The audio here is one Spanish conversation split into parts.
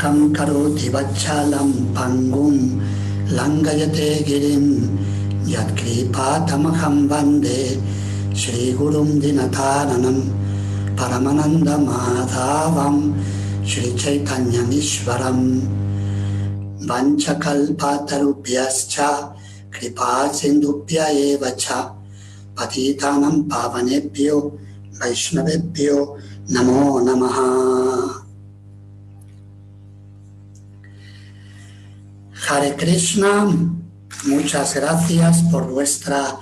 Mukam karoti vachalam pangum langayate girim yadkripatamaham vande Shri Gurum Dinataranam Paramananda Madhavam Shri Chaitanya Ishvaram Vanchakalpatarubhyascha Kripa Sindubhya evacha Patitanam Pavanebhyo Vaishnavebhyo Namo Namaha. Hare Krishna, muchas gracias por vuestra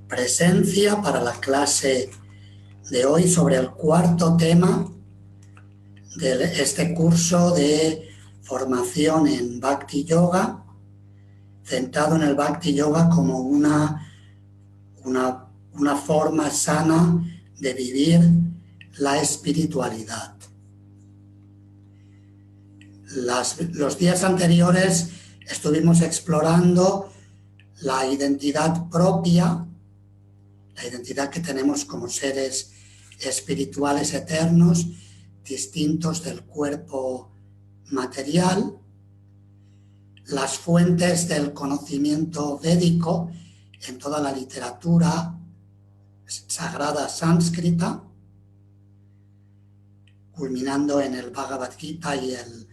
presencia para la clase de hoy sobre el cuarto tema de este curso de formación en Bhakti Yoga, centrado en el Bhakti Yoga como una forma sana de vivir la espiritualidad. Los días anteriores estuvimos explorando la identidad propia, la identidad que tenemos como seres espirituales eternos, distintos del cuerpo material, las fuentes del conocimiento védico en toda la literatura sagrada sánscrita, culminando en el Bhagavad Gita y el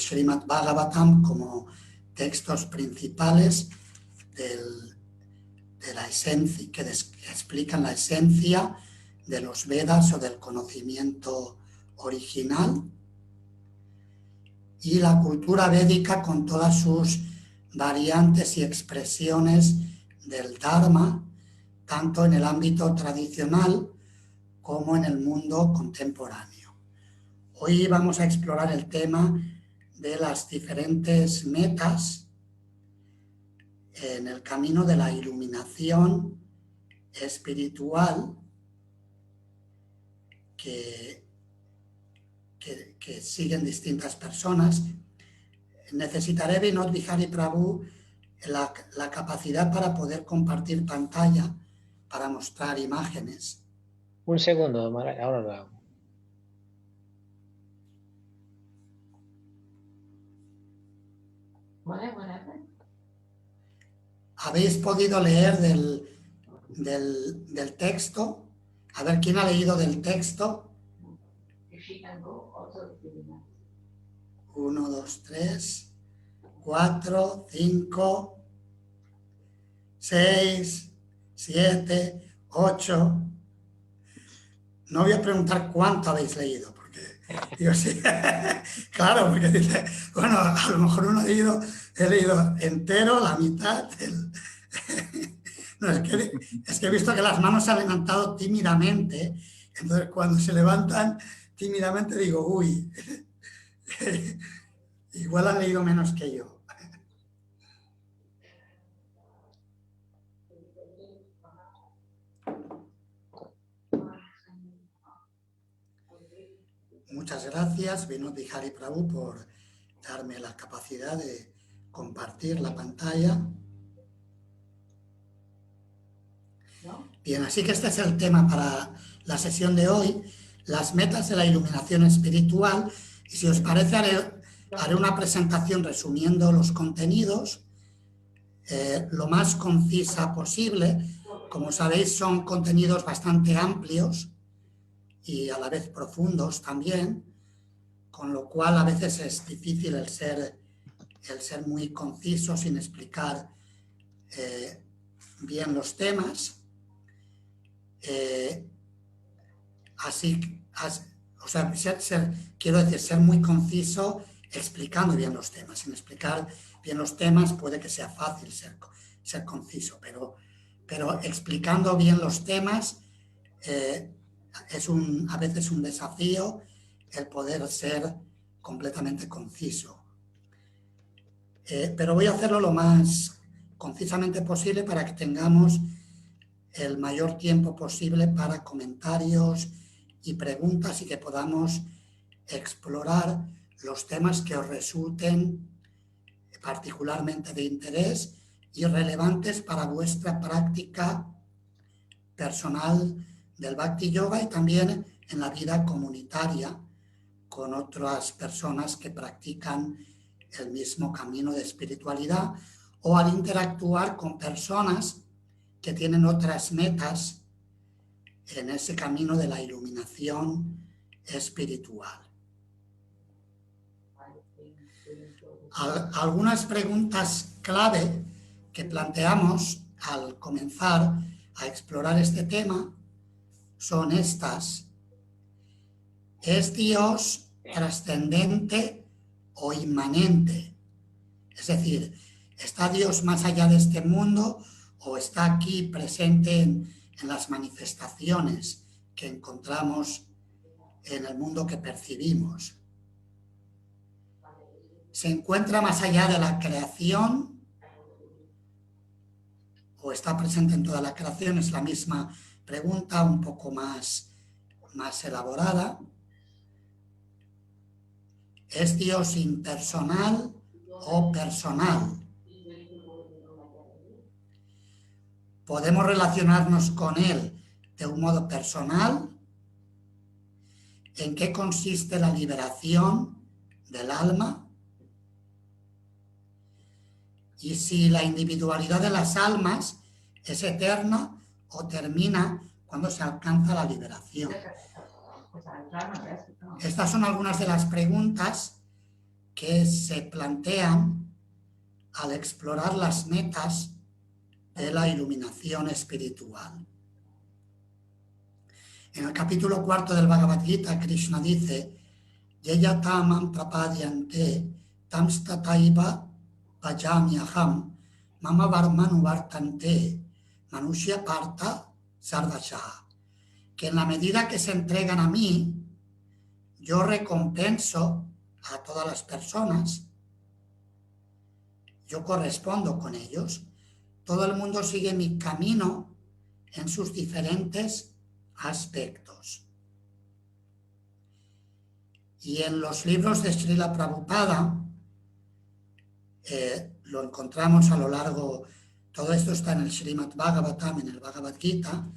Srimad Bhagavatam como textos principales de la esencia, que explican la esencia de los Vedas o del conocimiento original, y la cultura védica con todas sus variantes y expresiones del Dharma, tanto en el ámbito tradicional como en el mundo contemporáneo. Hoy vamos a explorar el tema de las diferentes metas en el camino de la iluminación espiritual que siguen distintas personas. Necesitaré, Vinod Bihari Prabhu, la capacidad para poder compartir pantalla, para mostrar imágenes. Un segundo, ahora lo hago. ¿Habéis podido leer del texto? A ver, ¿quién ha leído del texto? 1, 2, 3, 4, 5, 6, 7, 8. No voy a preguntar cuánto habéis leído, porque digo, sí, claro, porque dice, bueno, a lo mejor he leído entero, la mitad. No, es que he visto que las manos se han levantado tímidamente, entonces cuando se levantan tímidamente digo, uy, igual han leído menos que yo. Muchas gracias, Vinod Bihari Prabhu, por darme la capacidad de compartir la pantalla. Bien, así que este es el tema para la sesión de hoy, las metas de la iluminación espiritual. Y si os parece, haré una presentación resumiendo los contenidos lo más concisa posible. Como sabéis, son contenidos bastante amplios y a la vez profundos también, con lo cual a veces es difícil el ser muy conciso sin explicar bien los temas. Quiero decir, ser muy conciso explicando bien los temas. Sin explicar bien los temas puede que sea fácil ser conciso, pero explicando bien los temas es a veces un desafío el poder ser completamente conciso. Pero voy a hacerlo lo más concisamente posible para que tengamos el mayor tiempo posible para comentarios y preguntas y que podamos explorar los temas que os resulten particularmente de interés y relevantes para vuestra práctica personal del Bhakti Yoga y también en la vida comunitaria con otras personas que practican el mismo camino de espiritualidad o al interactuar con personas que tienen otras metas en ese camino de la iluminación espiritual. Algunas preguntas clave que planteamos al comenzar a explorar este tema son estas. ¿Es Dios trascendente o inmanente? Es decir, ¿está Dios más allá de este mundo o está aquí presente en las manifestaciones que encontramos en el mundo que percibimos? ¿Se encuentra más allá de la creación o está presente en toda la creación? Es la misma pregunta, un poco más elaborada. ¿Es Dios impersonal o personal? ¿Podemos relacionarnos con Él de un modo personal? ¿En qué consiste la liberación del alma? Y si la individualidad de las almas es eterna o termina cuando se alcanza la liberación. Estas son algunas de las preguntas que se plantean al explorar las metas de la iluminación espiritual. En el capítulo 4 del Bhagavad Gita, Krishna dice: Yeya tamam prapadyante tamstataiva bhajamyaham mama varmanu vartante manushya parta sarvashaha. Que en la medida que se entregan a mí, yo recompenso a todas las personas, yo correspondo con ellos. Todo el mundo sigue mi camino en sus diferentes aspectos. Y en los libros de Srila Prabhupada lo encontramos a lo largo, todo esto está en el Srimad Bhagavatam, en el Bhagavad Gita,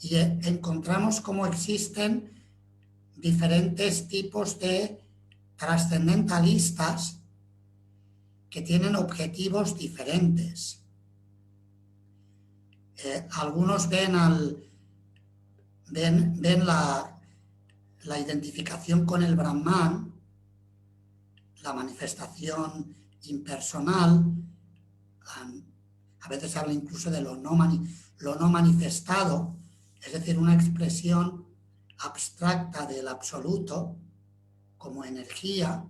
y encontramos cómo existen diferentes tipos de trascendentalistas que tienen objetivos diferentes. Algunos ven la identificación con el Brahman, la manifestación impersonal, a veces habla incluso de lo no manifestado, es decir, una expresión abstracta del absoluto como energía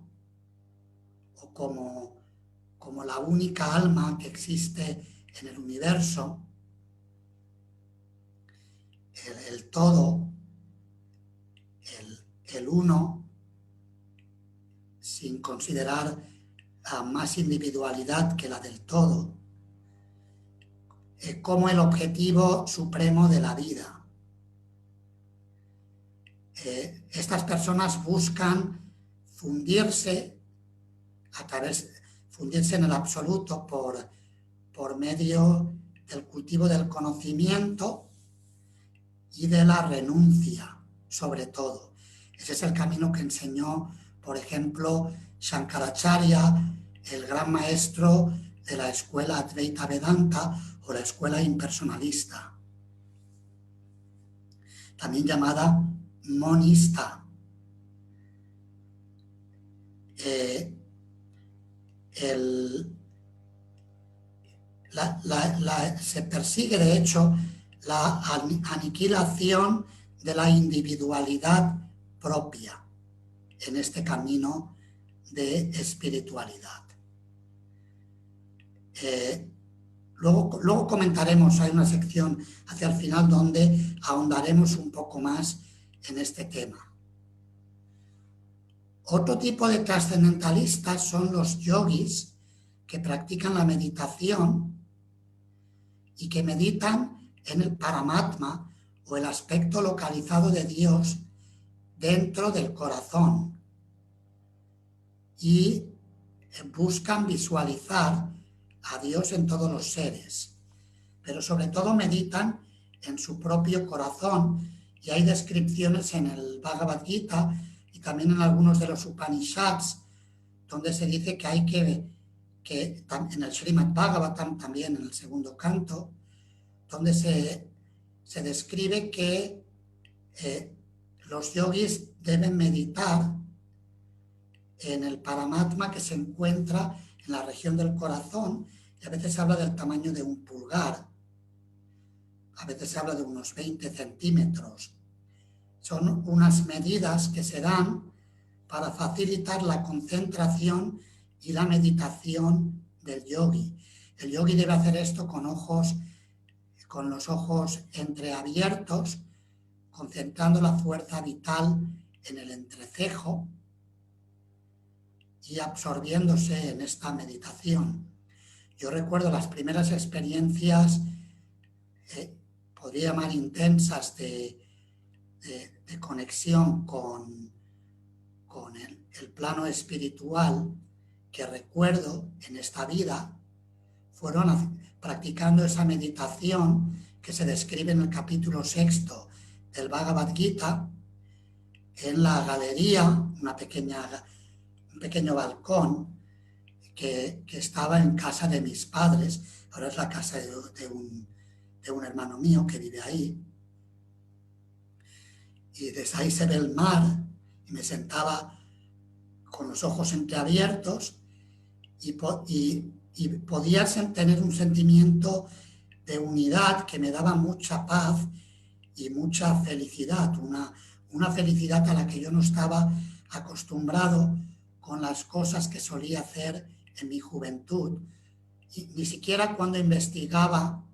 o como la única alma que existe en el universo, el todo, el uno, sin considerar a más individualidad que la del todo, como el objetivo supremo de la vida. Estas personas buscan fundirse en el absoluto por medio del cultivo del conocimiento y de la renuncia, sobre todo. Ese es el camino que enseñó, por ejemplo, Shankaracharya, el gran maestro de la escuela Advaita Vedanta o la escuela impersonalista, también llamada monista. Se persigue, de hecho, la aniquilación de la individualidad propia en este camino de espiritualidad. Luego comentaremos, hay una sección hacia el final donde ahondaremos un poco más en este tema. Otro tipo de trascendentalistas son los yogis que practican la meditación y que meditan en el Paramatma o el aspecto localizado de Dios dentro del corazón y buscan visualizar a Dios en todos los seres, pero sobre todo meditan en su propio corazón, y hay descripciones en el Bhagavad Gita y también en algunos de los Upanishads, donde se dice que hay que en el Srimad Bhagavatam también, en el segundo canto, donde se describe que los yogis deben meditar en el Paramatma que se encuentra en la región del corazón, y a veces se habla del tamaño de un pulgar, a veces se habla de unos 20 centímetros. Son unas medidas que se dan para facilitar la concentración y la meditación del yogi. El yogi debe hacer esto con los ojos entreabiertos, concentrando la fuerza vital en el entrecejo y absorbiéndose en esta meditación. Yo recuerdo las primeras experiencias, podría llamar intensas, de conexión con el plano espiritual, que recuerdo en esta vida, fueron practicando esa meditación que se describe en el capítulo 6 del Bhagavad Gita, en la galería, un pequeño balcón que estaba en casa de mis padres. Ahora es la casa de un hermano mío que vive ahí. Y desde ahí se ve el mar, y me sentaba con los ojos entreabiertos y podía tener un sentimiento de unidad que me daba mucha paz y mucha felicidad, una felicidad a la que yo no estaba acostumbrado con las cosas que solía hacer en mi juventud. Y ni siquiera cuando investigaba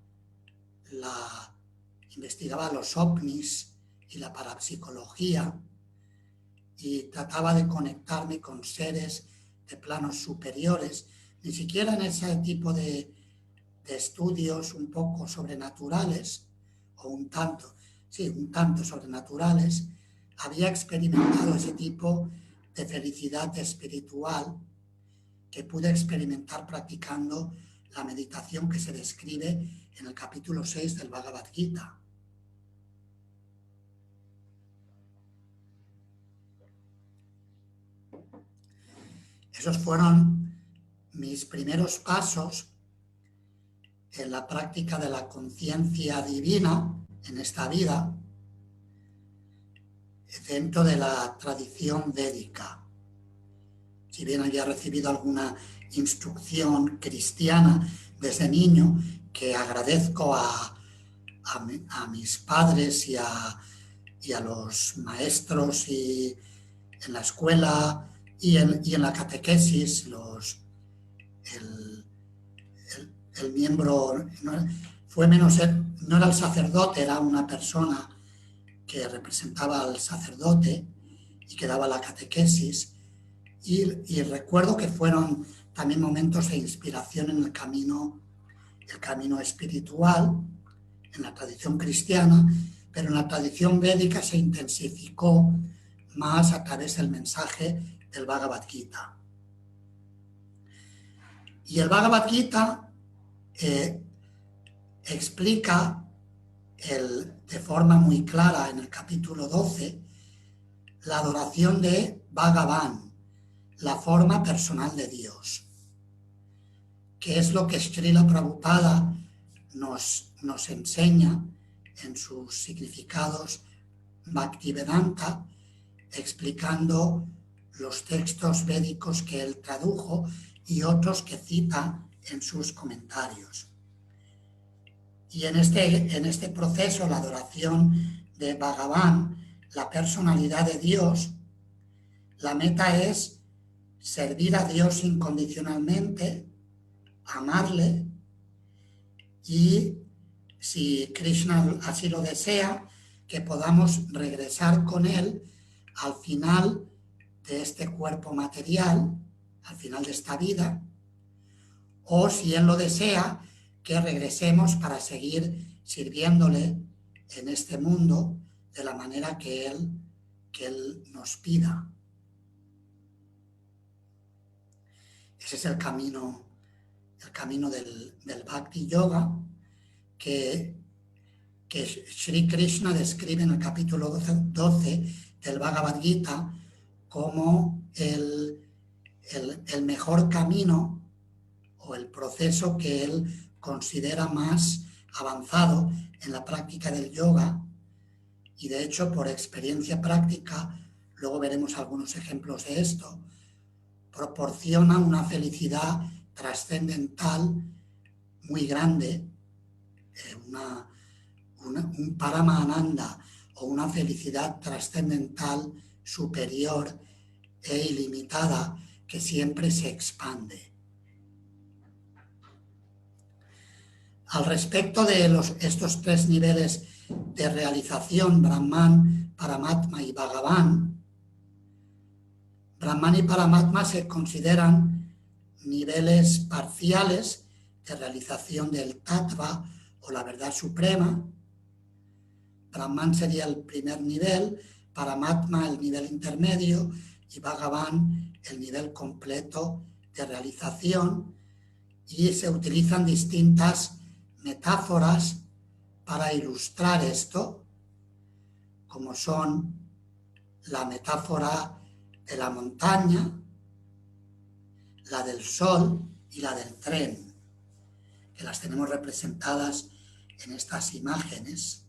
los ovnis y la parapsicología y trataba de conectarme con seres de planos superiores, ni siquiera en ese tipo de estudios un poco sobrenaturales, o un tanto sobrenaturales, había experimentado ese tipo de felicidad espiritual que pude experimentar practicando la meditación que se describe en el capítulo 6 del Bhagavad Gita. Esos fueron mis primeros pasos en la práctica de la conciencia divina en esta vida, dentro de la tradición védica. Si bien había recibido alguna instrucción cristiana desde niño, que agradezco a mis padres y a los maestros y en la escuela y en la catequesis, el miembro no era el sacerdote, era una persona que representaba al sacerdote y que daba la catequesis, y recuerdo que fueron también momentos de inspiración en el camino espiritual, en la tradición cristiana, pero en la tradición védica se intensificó más a través del mensaje del Bhagavad Gita. Y el Bhagavad Gita explica de forma muy clara en el capítulo 12 la adoración de Bhagavan, la forma personal de Dios, que es lo que Srila Prabhupada nos enseña en sus significados Bhaktivedanta, explicando los textos védicos que él tradujo y otros que cita en sus comentarios. Y en este proceso, la adoración de Bhagavan, la personalidad de Dios, la meta es servir a Dios incondicionalmente, amarle, y si Krishna así lo desea, que podamos regresar con él al final de este cuerpo material, al final de esta vida, o si él lo desea, que regresemos para seguir sirviéndole en este mundo de la manera que él nos pida. Ese es el camino del Bhakti Yoga que Sri Krishna describe en el capítulo 12 del Bhagavad Gita como el mejor camino o el proceso que él considera más avanzado en la práctica del yoga, y de hecho por experiencia práctica, luego veremos algunos ejemplos de esto, proporciona una felicidad trascendental muy grande, un Paramananda o una felicidad trascendental superior e ilimitada que siempre se expande. Al respecto de estos tres niveles de realización, Brahman, Paramatma y Bhagavan, Brahman y Paramatma se consideran niveles parciales de realización del Tattva o la verdad suprema. Brahman sería el primer nivel, Paramatma el nivel intermedio y Bhagavan el nivel completo de realización, y se utilizan distintas metáforas para ilustrar esto, como son la metáfora de la montaña, la del sol y la del tren, que las tenemos representadas en estas imágenes.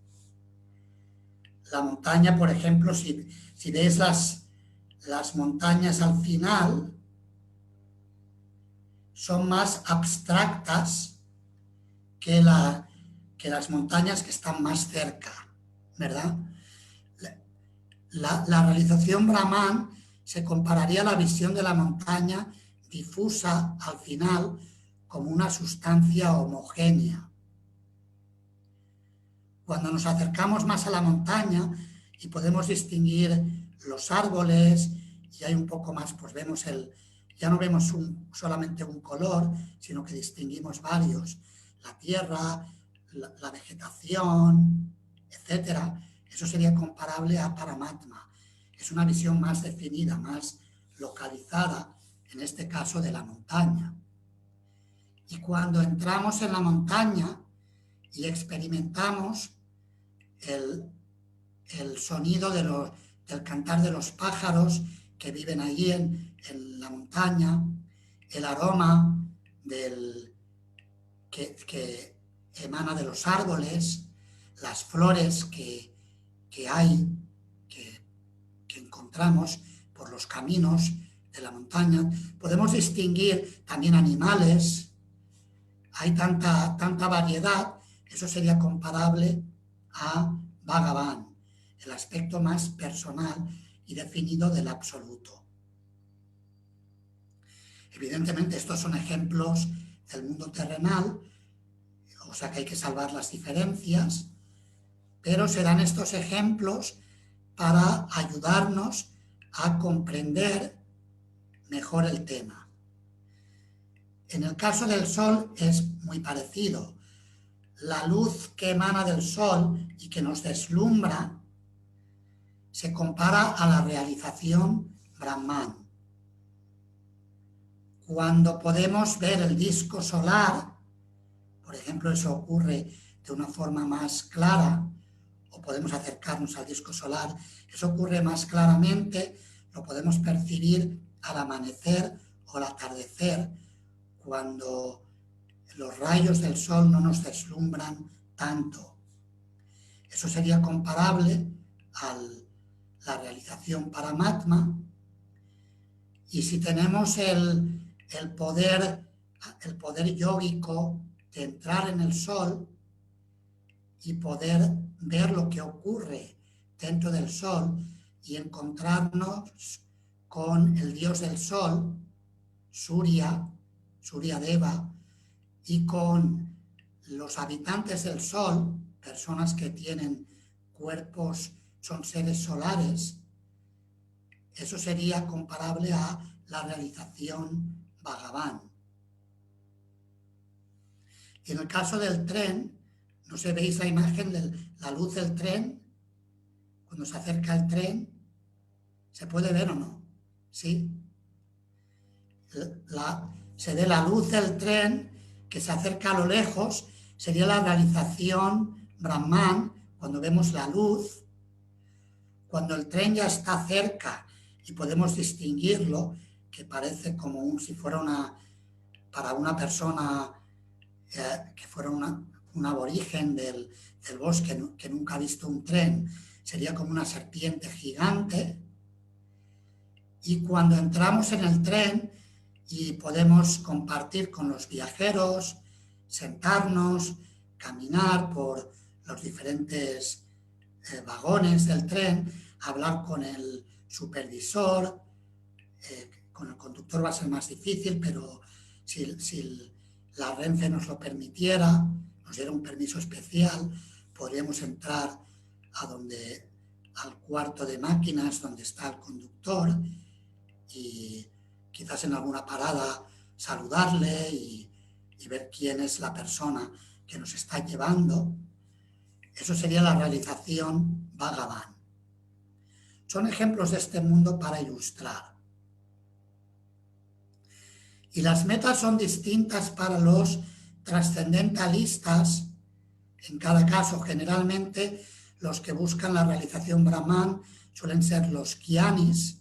La montaña, por ejemplo, si ves las montañas al final, son más abstractas que las montañas que están más cerca, ¿verdad? La realización Brahman se compararía a la visión de la montaña difusa al final como una sustancia homogénea. Cuando nos acercamos más a la montaña y podemos distinguir los árboles y hay un poco más, pues vemos ya no vemos solamente un color, sino que distinguimos varios, la tierra, la vegetación, etcétera. Eso sería comparable a Paramatma. Es una visión más definida, más localizada, en este caso de la montaña. Y cuando entramos en la montaña y experimentamos el sonido del cantar de los pájaros que viven allí en la montaña, el aroma que emana de los árboles, las flores que encontramos por los caminos de la montaña. Podemos distinguir también animales. Hay tanta variedad. Eso sería comparable a Bhagavan, el aspecto más personal y definido del absoluto. Evidentemente, estos son ejemplos del mundo terrenal, o sea que hay que salvar las diferencias, pero se dan estos ejemplos para ayudarnos a comprender mejor el tema. En el caso del sol es muy parecido. La luz que emana del sol y que nos deslumbra se compara a la realización Brahman. Cuando podemos ver el disco solar, por ejemplo, eso ocurre de una forma más clara, o podemos acercarnos al disco solar, eso ocurre más claramente, lo podemos percibir al amanecer o al atardecer, cuando los rayos del sol no nos deslumbran tanto. Eso sería comparable a la realización Paramatma. Y si tenemos el poder yógico de entrar en el sol y poder ver lo que ocurre dentro del sol y encontrarnos con el dios del sol, Surya Deva, y con los habitantes del sol, personas que tienen cuerpos, son seres solares, eso sería comparable a la realización Bhagavan. Y en el caso del tren, no sé, veis la imagen de la luz del tren, cuando se acerca el tren, ¿se puede ver o no? Sí. Se ve la luz del tren que se acerca a lo lejos, sería la realización Brahman, cuando vemos la luz. Cuando el tren ya está cerca y podemos distinguirlo, que parece como si fuera para una persona que fuera un aborigen del bosque que nunca ha visto un tren, sería como una serpiente gigante. Y cuando entramos en el tren y podemos compartir con los viajeros, sentarnos, caminar por los diferentes vagones del tren, hablar con el supervisor, con el conductor va a ser más difícil, pero si la Renfe nos lo permitiera, nos diera un permiso especial, podríamos entrar al cuarto de máquinas donde está el conductor y quizás en alguna parada saludarle y ver quién es la persona que nos está llevando. Eso sería la realización Bhagavan. Son ejemplos de este mundo para ilustrar. Y las metas son distintas para los trascendentalistas. En cada caso, generalmente, los que buscan la realización Brahman suelen ser los gyanis,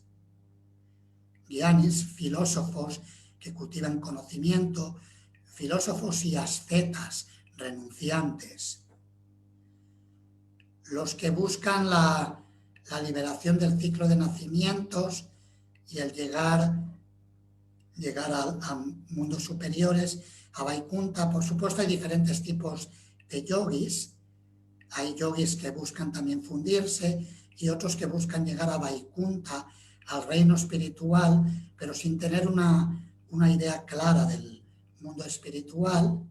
filósofos que cultivan conocimiento, filósofos y ascetas, renunciantes. Los que buscan la liberación del ciclo de nacimientos y el llegar a mundos superiores, a Vaikunta. Por supuesto, hay diferentes tipos de yogis. Hay yogis que buscan también fundirse y otros que buscan llegar a Vaikunta, al reino espiritual, pero sin tener una idea clara del mundo espiritual,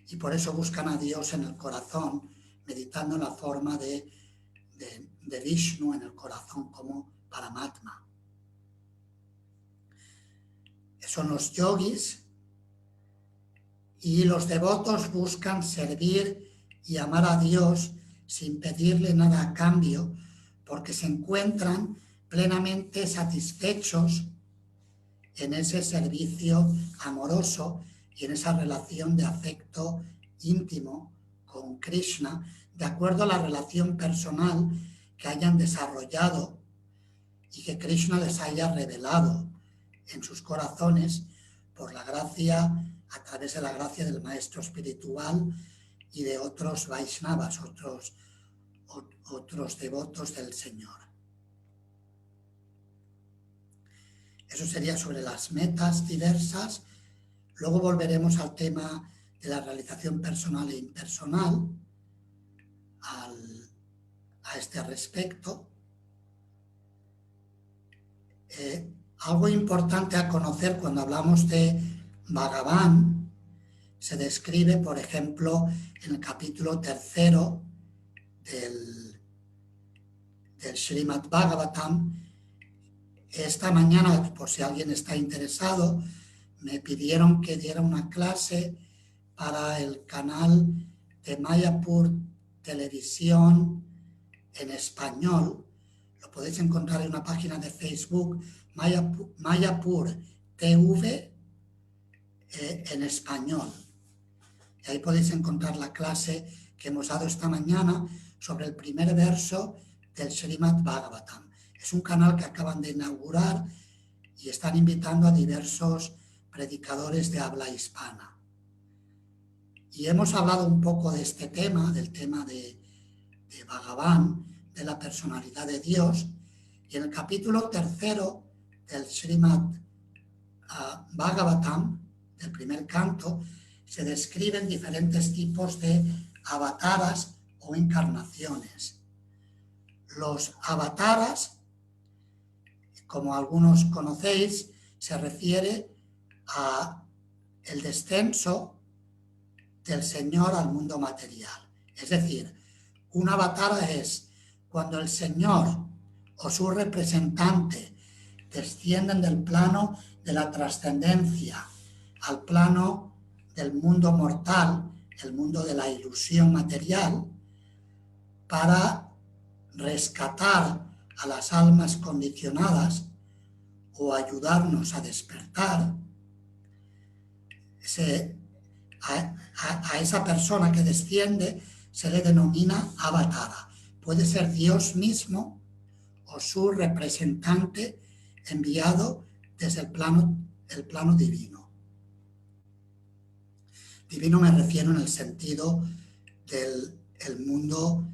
y por eso buscan a Dios en el corazón, meditando en la forma de Vishnu en el corazón como Paramatma. Son los yogis, y los devotos buscan servir y amar a Dios sin pedirle nada a cambio, porque se encuentran plenamente satisfechos en ese servicio amoroso y en esa relación de afecto íntimo con Krishna, de acuerdo a la relación personal que hayan desarrollado y que Krishna les haya revelado en sus corazones por la gracia, a través de la gracia del maestro espiritual y de otros Vaishnavas, otros devotos del Señor. Eso sería sobre las metas diversas. Luego volveremos al tema de la realización personal e impersonal, a este respecto. Algo importante a conocer cuando hablamos de Bhagavan, se describe, por ejemplo, en el capítulo 3 del Srimad Bhagavatam. Esta mañana, por si alguien está interesado, me pidieron que diera una clase para el canal de Mayapur Televisión en español. Lo podéis encontrar en una página de Facebook, Mayapur TV en español. Y ahí podéis encontrar la clase que hemos dado esta mañana sobre el primer verso del Srimad Bhagavatam. Es un canal que acaban de inaugurar y están invitando a diversos predicadores de habla hispana. Y hemos hablado un poco de este tema, del tema de Bhagavan, de la personalidad de Dios, y en el capítulo 3 del Srimad Bhagavatam, del primer canto, se describen diferentes tipos de avataras o encarnaciones. Los avataras, como algunos conocéis, se refiere a el descenso del Señor al mundo material. Es decir, un avatar es cuando el Señor o su representante descienden del plano de la trascendencia al plano del mundo mortal, el mundo de la ilusión material, para rescatar a las almas condicionadas o ayudarnos a despertar. A esa persona que desciende se le denomina avatara. Puede ser Dios mismo o o su representante enviado desde el plano divino. Divino me refiero en el sentido del mundo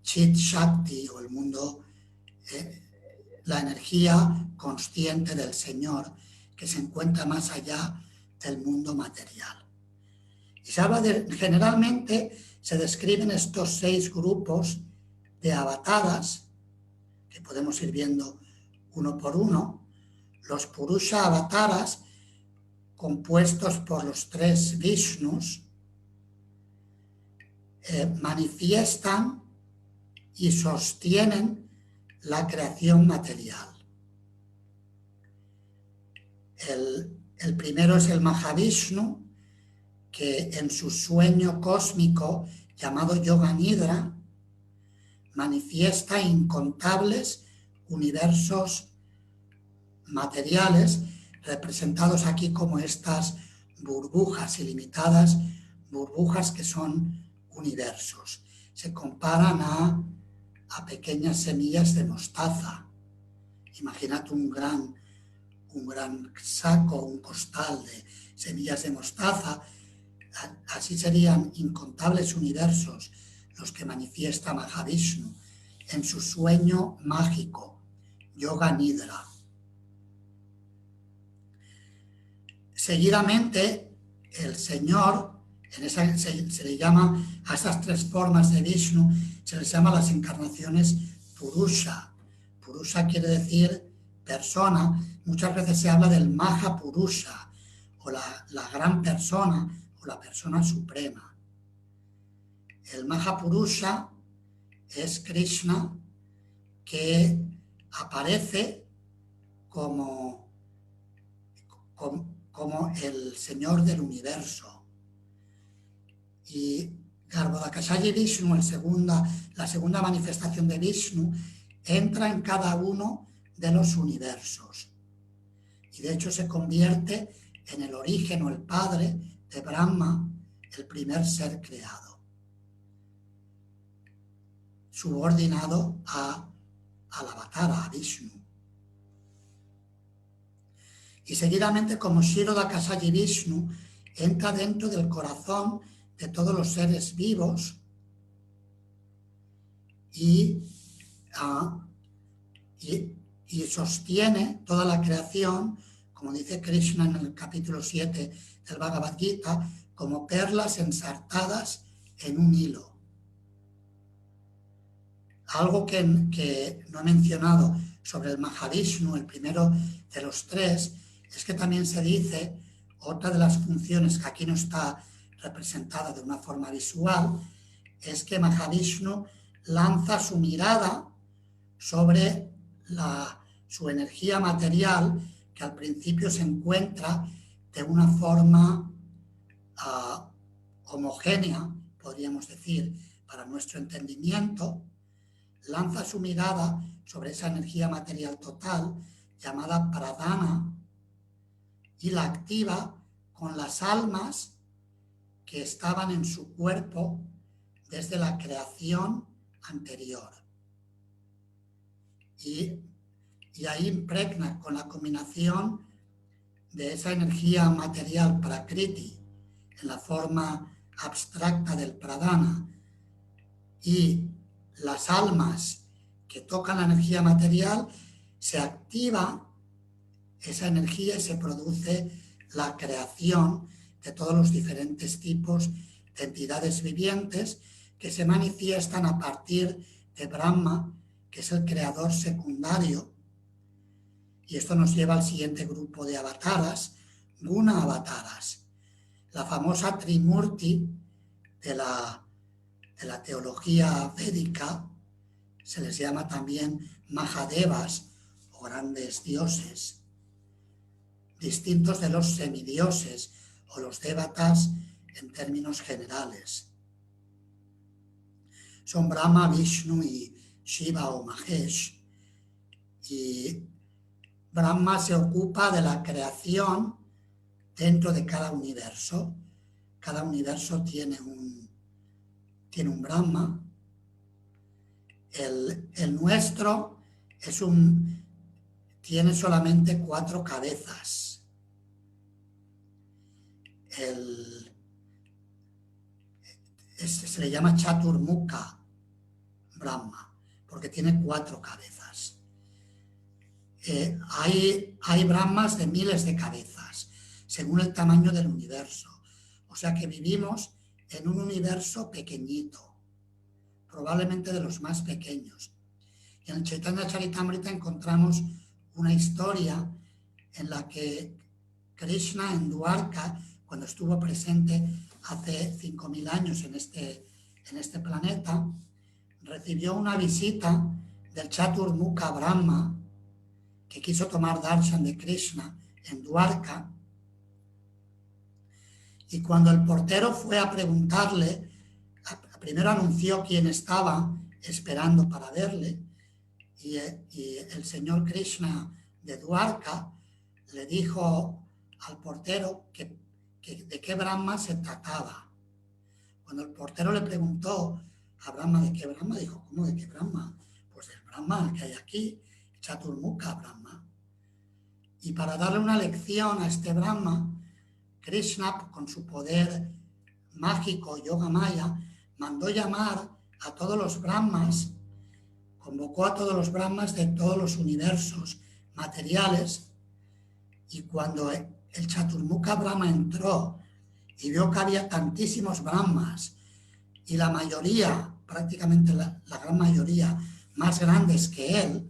Chit Shakti, o el mundo, la energía consciente del Señor, que se encuentra más allá del mundo material. Y se habla generalmente se describen estos 6 grupos de avataras, que podemos ir viendo uno por uno. Los Purusha avataras, compuestos por los 3 Vishnus, manifiestan y sostienen la creación material. El primero es el Mahavishnu, que en su sueño cósmico llamado Yoga Nidra manifiesta incontables universos materiales, representados aquí como estas burbujas ilimitadas, burbujas que son universos. Se comparan a pequeñas semillas de mostaza. Imagínate un gran saco, un costal de semillas de mostaza. Así serían incontables universos los que manifiesta Mahavishnu en su sueño mágico, Yoga Nidra. Seguidamente, el Señor, se le llama a estas 3 formas de Vishnu, se les llama las encarnaciones Purusha. Purusha quiere decir persona. Muchas veces se habla del Mahapurusha, o la gran persona, o la persona suprema. El Mahapurusha es Krishna, que aparece como el Señor del universo. Y Garbhodakashayi Vishnu, la segunda manifestación de Vishnu, entra en cada uno de los universos. Y de hecho se convierte en el origen o el padre de Brahma, el primer ser creado, subordinado al avatara, a Vishnu. Y seguidamente, como Kshirodakashayi Vishnu, entra dentro del corazón de todos los seres vivos y sostiene toda la creación, como dice Krishna en el capítulo 7 del Bhagavad Gita, como perlas ensartadas en un hilo. Algo que no he mencionado sobre el Mahavishnu, el primero de los 3, es que también se dice, otra de las funciones que aquí no está representada de una forma visual, es que Mahavishnu lanza su mirada sobre su energía material, que al principio se encuentra de una forma homogénea, podríamos decir, para nuestro entendimiento. Lanza su mirada sobre esa energía material total, llamada pradana, y la activa con las almas que estaban en su cuerpo desde la creación anterior. Y ahí impregna con la combinación de esa energía material prakriti en la forma abstracta del pradana y las almas que tocan la energía material, se activa esa energía y se produce la creación de todos los diferentes tipos de entidades vivientes que se manifiestan a partir de Brahma, que es el creador secundario. Y esto nos lleva al siguiente grupo de avataras, Guna avataras, la famosa Trimurti de la teología védica. Se les llama también Mahadevas, o grandes dioses, distintos de los semidioses o los devatas en términos generales. Son Brahma, Vishnu y Shiva o Mahesh. Y Brahma se ocupa de la creación dentro de cada universo. Cada universo tiene un Brahma. El nuestro tiene solamente 4 cabezas. Se le llama Chaturmukha Brahma, porque tiene 4 cabezas. Hay Brahmas de miles de cabezas, según el tamaño del universo. O sea que vivimos en un universo pequeñito, probablemente de los más pequeños. Y en el Chaitanya Charitamrita encontramos una historia en la que Krishna en Dwarka, cuando estuvo presente hace 5.000 años en este planeta, recibió una visita del Chaturmukha Brahma, que quiso tomar darshan de Krishna en Dwarka. Y cuando el portero fue a preguntarle, primero anunció quién estaba esperando para verle, y el señor Krishna de Dwarka le dijo al portero que de qué Brahma se trataba. Cuando el portero le preguntó a Brahma de qué Brahma, dijo, ¿cómo de qué Brahma? Pues del Brahma que hay aquí, Chaturmukha Brahma. Y para darle una lección a este Brahma, Krishna, con su poder mágico, Yoga Maya, mandó llamar a todos los Brahmas, convocó a todos los Brahmas de todos los universos materiales, y cuando el Chaturmukha Brahma entró y vio que había tantísimos Brahmas, y la mayoría, prácticamente la gran mayoría, más grandes que él,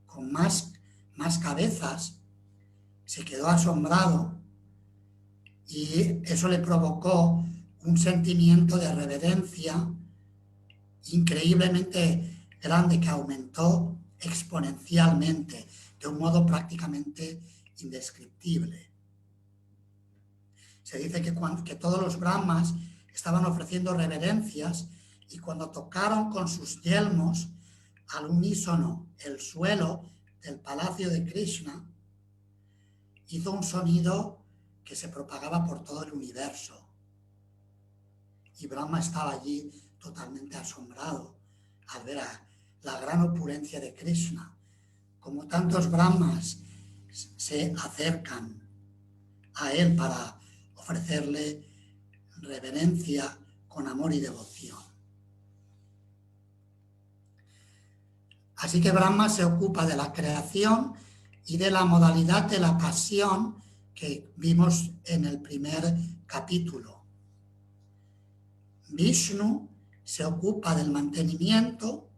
con más cabezas, se quedó asombrado, y eso le provocó un sentimiento de reverencia increíblemente grande que aumentó exponencialmente, de un modo prácticamente indescriptible. Se dice que todos los Brahmas estaban ofreciendo reverencias, y cuando tocaron con sus yelmos al unísono el suelo del palacio de Krishna, hizo un sonido que se propagaba por todo el universo. Y Brahma estaba allí totalmente asombrado al ver la gran opulencia de Krishna, como tantos Brahmas se acercan a él para ofrecerle reverencia con amor y devoción. Así que Brahma se ocupa de la creación y de la modalidad de la pasión que vimos en el primer capítulo. Vishnu se ocupa del mantenimiento,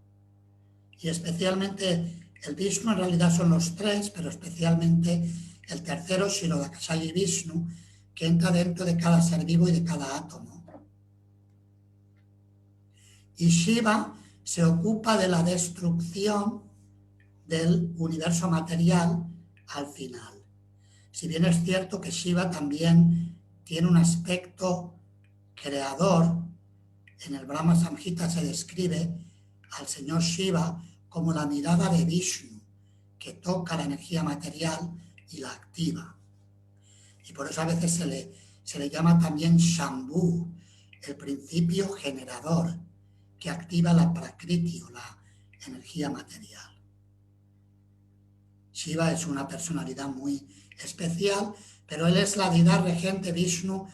y especialmente el Vishnu, en realidad son los 3, pero especialmente el tercero, Kshirodakashayi Vishnu, que entra dentro de cada ser vivo y de cada átomo. Y Shiva se ocupa de la destrucción del universo material al final. Si bien es cierto que Shiva también tiene un aspecto creador, en el Brahma Samhita se describe al señor Shiva como la mirada de Vishnu, que toca la energía material y la activa. Y por eso a veces se le llama también Shambhu, el principio generador, que activa la prakriti o la energía material. Shiva es una personalidad muy especial, pero él es la deidad regente. Vishnu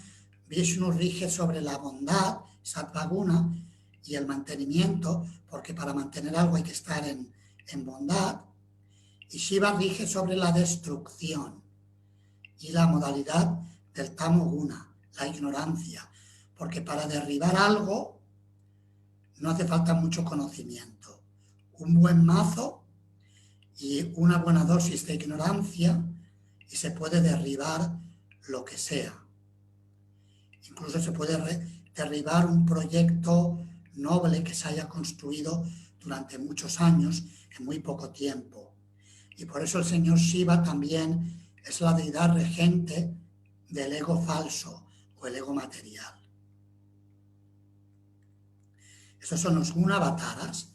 rige sobre la bondad, Sattvaguna, y el mantenimiento, porque para mantener algo hay que estar en bondad. Y Shiva rige sobre la destrucción y la modalidad del Tamoguna, la ignorancia, porque para derribar algo no hace falta mucho conocimiento. Un buen mazo y una buena dosis de ignorancia y se puede derribar lo que sea. Incluso se puede derribar un proyecto noble que se haya construido durante muchos años en muy poco tiempo. Y por eso el señor Shiva también es la deidad regente del ego falso o el ego material. Esos son los Guna Avataras.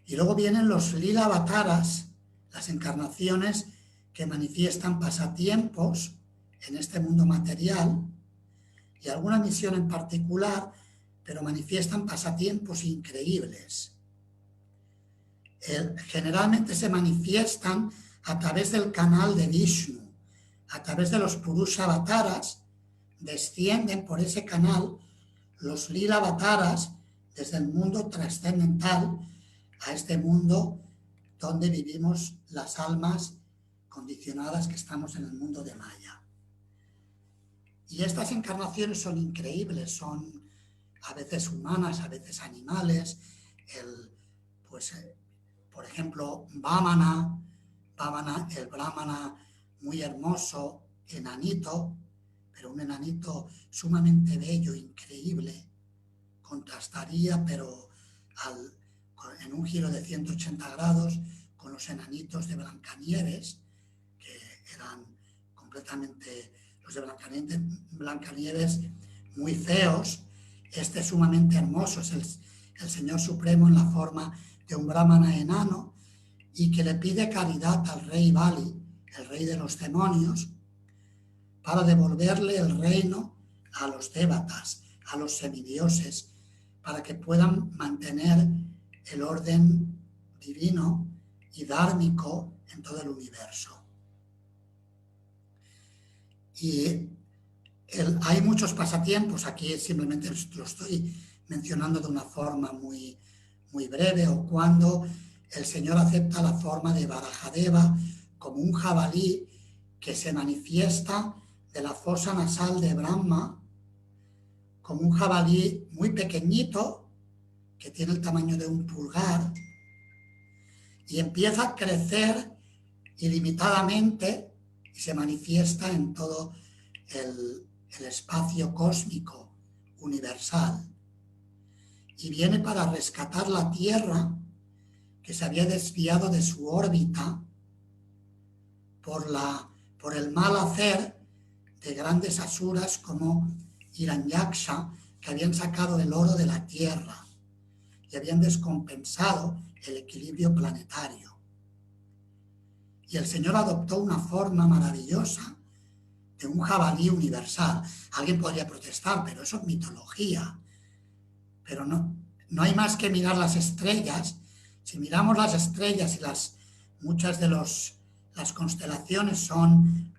Y luego vienen los Lila Avataras, las encarnaciones que manifiestan pasatiempos en este mundo material y alguna misión en particular, pero manifiestan pasatiempos increíbles. generalmente se manifiestan a través del canal de Vishnu, a través de los Purusha Avataras, descienden por ese canal los Lila Avataras desde el mundo trascendental a este mundo donde vivimos las almas condicionadas que estamos en el mundo de Maya. Y estas encarnaciones son increíbles, son a veces humanas, a veces animales. Por ejemplo, Vamana, el Brahmana muy hermoso, enanito, pero un enanito sumamente bello, increíble, contrastaría, pero en un giro de 180 grados con los enanitos de Blancanieves, que eran completamente los de Blancanieves muy feos. Este es sumamente hermoso, es el Señor Supremo en la forma de un brahmana enano y que le pide caridad al rey Bali, el rey de los demonios, para devolverle el reino a los dévatas, a los semidioses, para que puedan mantener el orden divino y dármico en todo el universo. Y hay muchos pasatiempos, aquí simplemente lo estoy mencionando de una forma muy, muy breve, o cuando el Señor acepta la forma de Varajadeva como un jabalí que se manifiesta de la fosa nasal de Brahma, como un jabalí muy pequeñito, que tiene el tamaño de un pulgar, y empieza a crecer ilimitadamente y se manifiesta en todo el espacio cósmico universal. Y viene para rescatar la Tierra, que se había desviado de su órbita por el mal hacer de grandes asuras como Hiranyaksha, que habían sacado el oro de la Tierra y habían descompensado el equilibrio planetario. Y el Señor adoptó una forma maravillosa de un jabalí universal. Alguien podría protestar, pero eso es mitología. Pero no hay más que mirar las estrellas. Si miramos las estrellas y muchas de las constelaciones son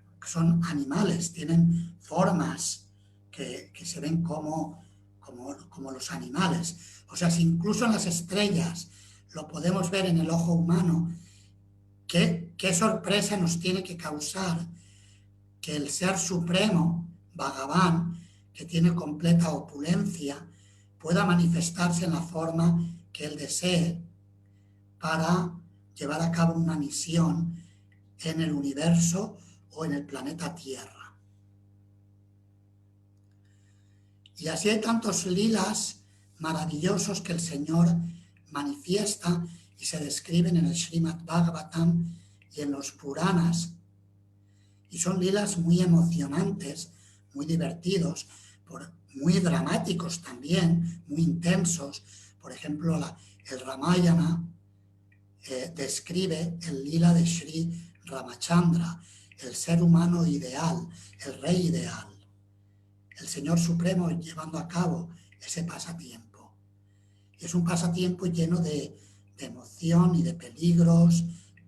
animales, tienen formas que se ven como los animales. O sea, si incluso en las estrellas lo podemos ver en el ojo humano, qué sorpresa nos tiene que causar que el Ser Supremo, Bhagavan, que tiene completa opulencia, pueda manifestarse en la forma que él desee para llevar a cabo una misión en el universo o en el planeta Tierra. Y así hay tantos lilas maravillosos que el Señor manifiesta y se describen en el Srimad Bhagavatam y en los Puranas. Y son lilas muy emocionantes, muy divertidos, muy dramáticos también, muy intensos. Por ejemplo, el Ramayana describe el lila de Sri Ramachandra, el ser humano ideal, el rey ideal, el Señor Supremo llevando a cabo ese pasatiempo. Y es un pasatiempo lleno de emoción y de peligros,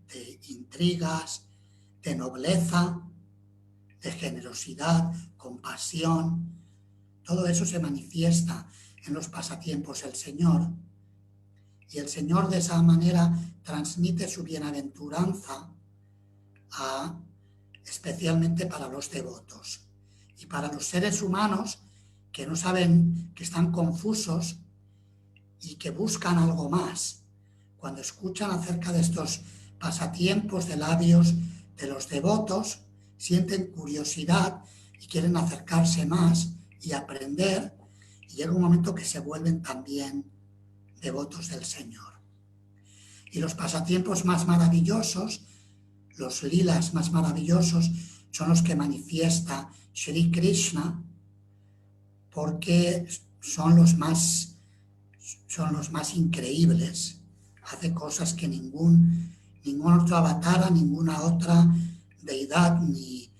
de intrigas, de nobleza, de generosidad, compasión. Todo eso se manifiesta en los pasatiempos del Señor. Y el Señor de esa manera transmite su bienaventuranza especialmente para los devotos. Y para los seres humanos que no saben, que están confusos y que buscan algo más, cuando escuchan acerca de estos pasatiempos de labios de los devotos, sienten curiosidad y quieren acercarse más y aprender, y llega un momento que se vuelven también devotos del Señor. Y los pasatiempos más maravillosos, los lilas más maravillosos, son los que manifiesta Sri Krishna, porque son los más increíbles. Hace cosas que ningún otro avatar, ninguna otra deidad, ni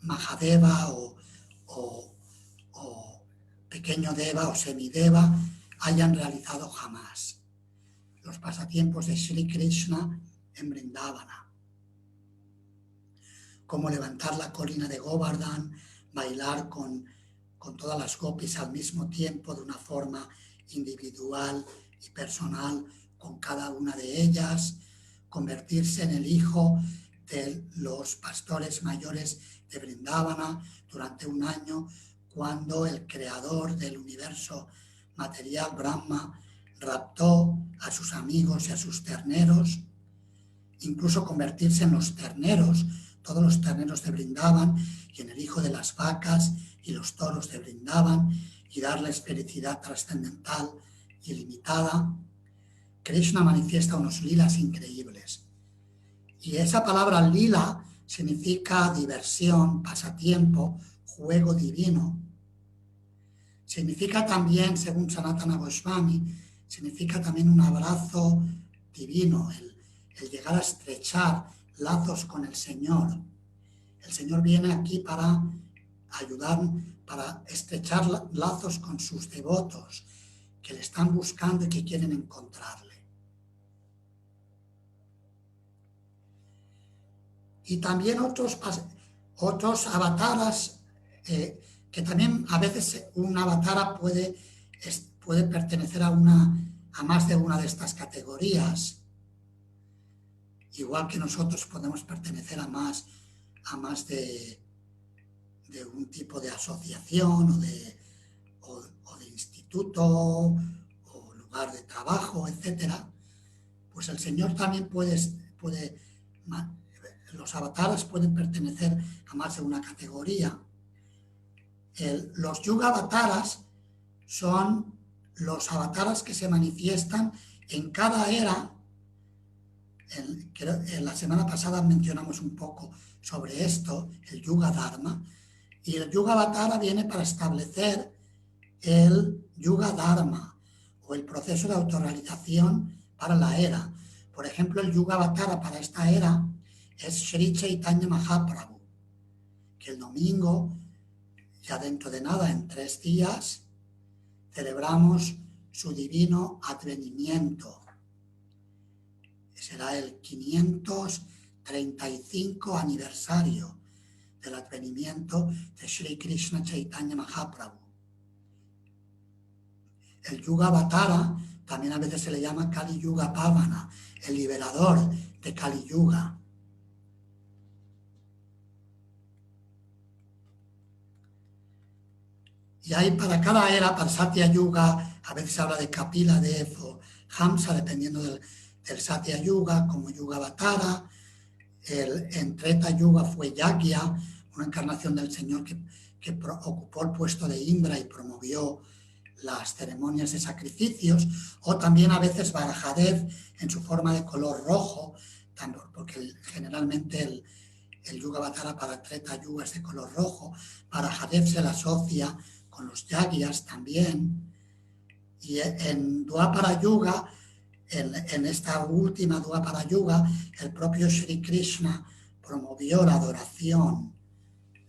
Mahadeva o pequeño Deva o semideva hayan realizado jamás. los pasatiempos de Sri Krishna en Vrindavana, como levantar la colina de Govardhan, bailar con todas las gopis al mismo tiempo de una forma individual y personal con cada una de ellas, convertirse en el hijo de los pastores mayores de Vrindavana durante un año, cuando el creador del universo material, Brahma, raptó a sus amigos y a sus terneros, incluso convertirse en los terneros, todos los terneros de Vrindavan, y en el hijo de las vacas y los toros de Vrindavan, y darles felicidad trascendental ilimitada. Krishna manifiesta unos lilas increíbles. Y esa palabra lila significa diversión, pasatiempo, juego divino. Significa también, según Sanatana Goswami, significa también un abrazo divino, el llegar a estrechar lazos con el Señor. El Señor viene aquí para ayudar, para estrechar lazos con sus devotos que le están buscando y que quieren encontrarle. Y también otros avataras, que también a veces un avatara puede pertenecer a más de una de estas categorías. Igual que nosotros podemos pertenecer a más de un tipo de asociación o de instituto o lugar de trabajo, etcétera. Pues el Señor también los avataras pueden pertenecer a más de una categoría. Los yuga avataras son los avataras que se manifiestan en cada era. En la semana pasada mencionamos un poco sobre esto, el Yuga Dharma, y el Yuga Avatara viene para establecer el Yuga Dharma o el proceso de autorrealización para la era. Por ejemplo, el Yuga Avatara para esta era es Sri Chaitanya Mahaprabhu, que el domingo, ya dentro de nada, en 3 días, celebramos su divino advenimiento. Será el 535 aniversario del advenimiento de Sri Krishna Chaitanya Mahaprabhu. El Yuga Avatara también a veces se le llama Kali Yuga Pavana, el liberador de Kali Yuga. Y hay para cada era, para Satya Yuga, a veces se habla de Kapila Dev o Hamsa, dependiendo del Satya Yuga, como Yuga Avatara. En Treta Yuga fue Yagya, una encarnación del Señor que ocupó el puesto de Indra y promovió las ceremonias de sacrificios, o también a veces Varahadev en su forma de color rojo, porque generalmente el Yuga Avatara para Treta Yuga es de color rojo. Varahadev se le asocia con los Yagyas también. Y en Dwapara Yuga, en esta última Dwapara Yuga, el propio Sri Krishna promovió la adoración,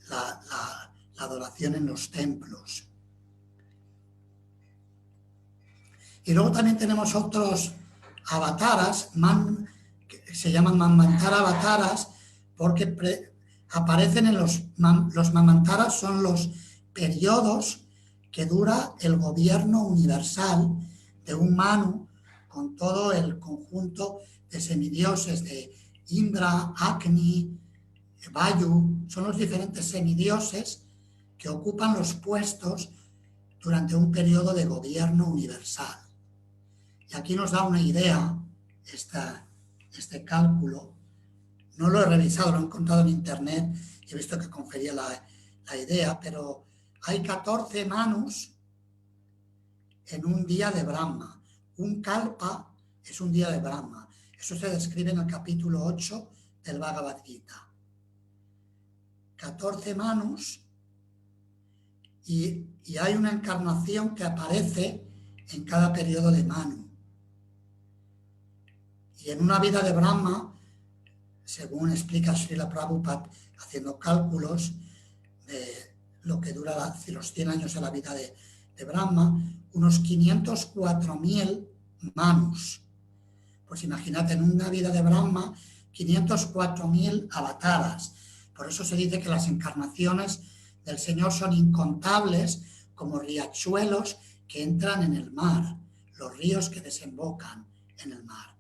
la adoración en los templos. Y luego también tenemos otros avataras, que se llaman Manvantara avataras, porque aparecen en los Manvantaras, son los periodos que dura el gobierno universal de un Manu, con todo el conjunto de semidioses de Indra, Agni, Vayu. Son los diferentes semidioses que ocupan los puestos durante un periodo de gobierno universal. Y aquí nos da una idea este cálculo. No lo he revisado, lo he encontrado en internet y he visto que confería la idea, pero hay 14 manus en un día de Brahma. Un kalpa es un día de Brahma. Eso se describe en el capítulo 8 del Bhagavad Gita. 14 manus y hay una encarnación que aparece en cada periodo de Manu. Y en una vida de Brahma, según explica Srila Prabhupada, haciendo cálculos de lo que dura los 100 años de la vida de Brahma, unos 504.000 manus Pues imagínate, en una vida de Brahma, 504.000 avataras. Por eso se dice que las encarnaciones del Señor son incontables, como riachuelos que entran en el mar, los ríos que desembocan en el mar.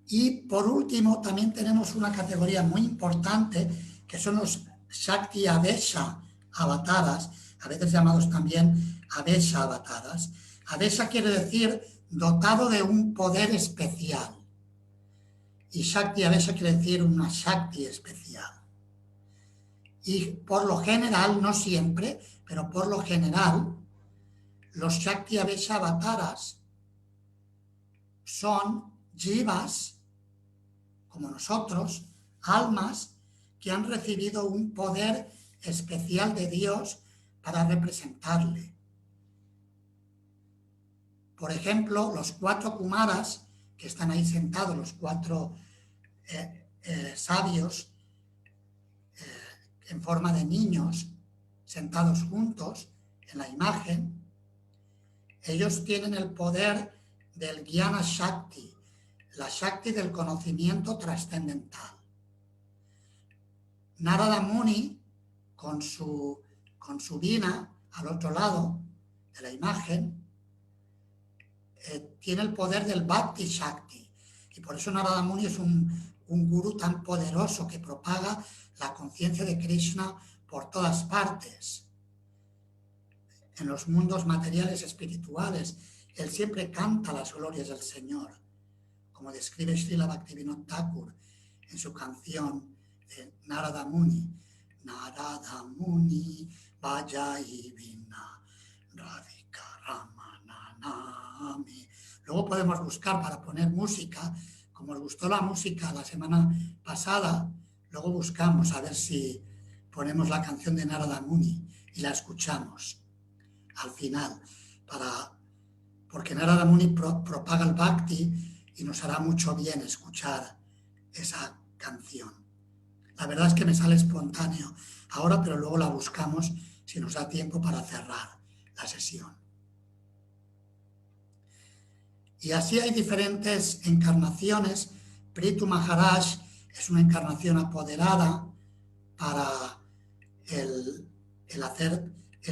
Y por último, también tenemos una categoría muy importante, que son los Shakti Avesha avataras, a veces llamados también Avesha avataras. Avesha quiere decir dotado de un poder especial. Y Shakti Avesha quiere decir una Shakti especial. Y por lo general, no siempre, pero por lo general, los Shakti Avesha avataras son jivas, como nosotros, almas que han recibido un poder especial de Dios para representarle. Por ejemplo, los 4 Kumaras, que están ahí sentados, los 4 sabios en forma de niños, sentados juntos en la imagen, ellos tienen el poder del Jnana Shakti, la Shakti del conocimiento trascendental. Narada Muni, con su vina al otro lado de la imagen, tiene el poder del Bhakti Shakti. Y por eso Narada Muni es un gurú tan poderoso que propaga la conciencia de Krishna por todas partes. En los mundos materiales espirituales, él siempre canta las glorias del Señor, como describe Srila Bhaktivinoda Thakur en su canción Narada Muni. Narada Muni Vajai Vina Radhika Ramananami. Luego podemos buscar para poner música, como os gustó la música la semana pasada, luego buscamos a ver si ponemos la canción de Narada Muni y la escuchamos al final, porque Narada Muni propaga el Bhakti y nos hará mucho bien escuchar esa canción. La verdad es que me sale espontáneo ahora, pero luego la buscamos si nos da tiempo para cerrar la sesión. Y así hay diferentes encarnaciones. Prithu Maharaj es una encarnación apoderada para el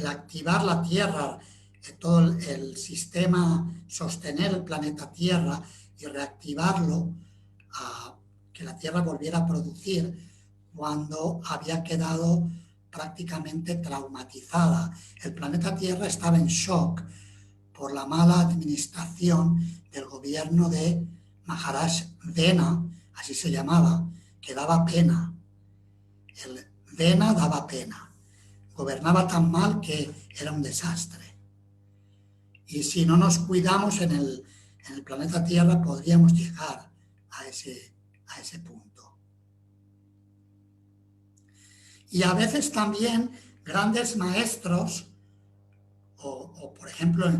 activar la Tierra, todo el sistema, sostener el planeta Tierra y reactivarlo, que la Tierra volviera a producir cuando había quedado prácticamente traumatizada. El planeta Tierra estaba en shock por la mala administración del gobierno de Maharaj Dena, así se llamaba, que daba pena. El Dena daba pena. Gobernaba tan mal que era un desastre. Y si no nos cuidamos en el planeta Tierra, podríamos llegar a ese punto. Y a veces también grandes maestros, o por ejemplo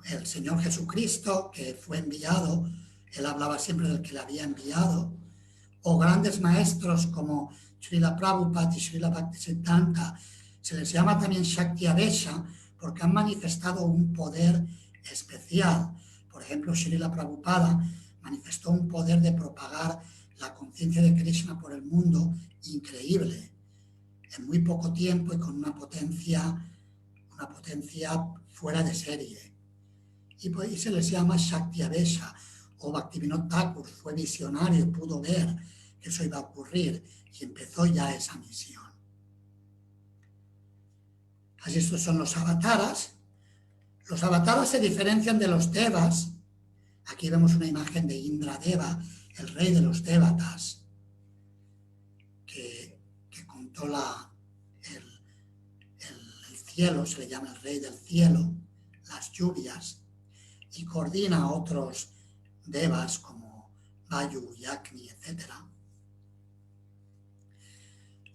el Señor Jesucristo, que fue enviado, él hablaba siempre del que le había enviado, o grandes maestros como Srila Prabhupada y Srila Bhaktisiddhanta, se les llama también Shakti Avesha porque han manifestado un poder especial. Por ejemplo, Srila Prabhupada manifestó un poder de propagar la conciencia de Krishna por el mundo increíble, en muy poco tiempo y con una potencia fuera de serie. Y pues se les llama Shakti Avesha. O Bhaktivinoda Thakur fue visionario, pudo ver que eso iba a ocurrir y empezó ya esa misión. Así estos son los avataras. Los avataras se diferencian de los devas. Aquí vemos una imagen de Indra Deva, el rey de los devatas, que controla el cielo, se le llama el rey del cielo, las lluvias, y coordina a otros devas como Vayu, Agni, etc.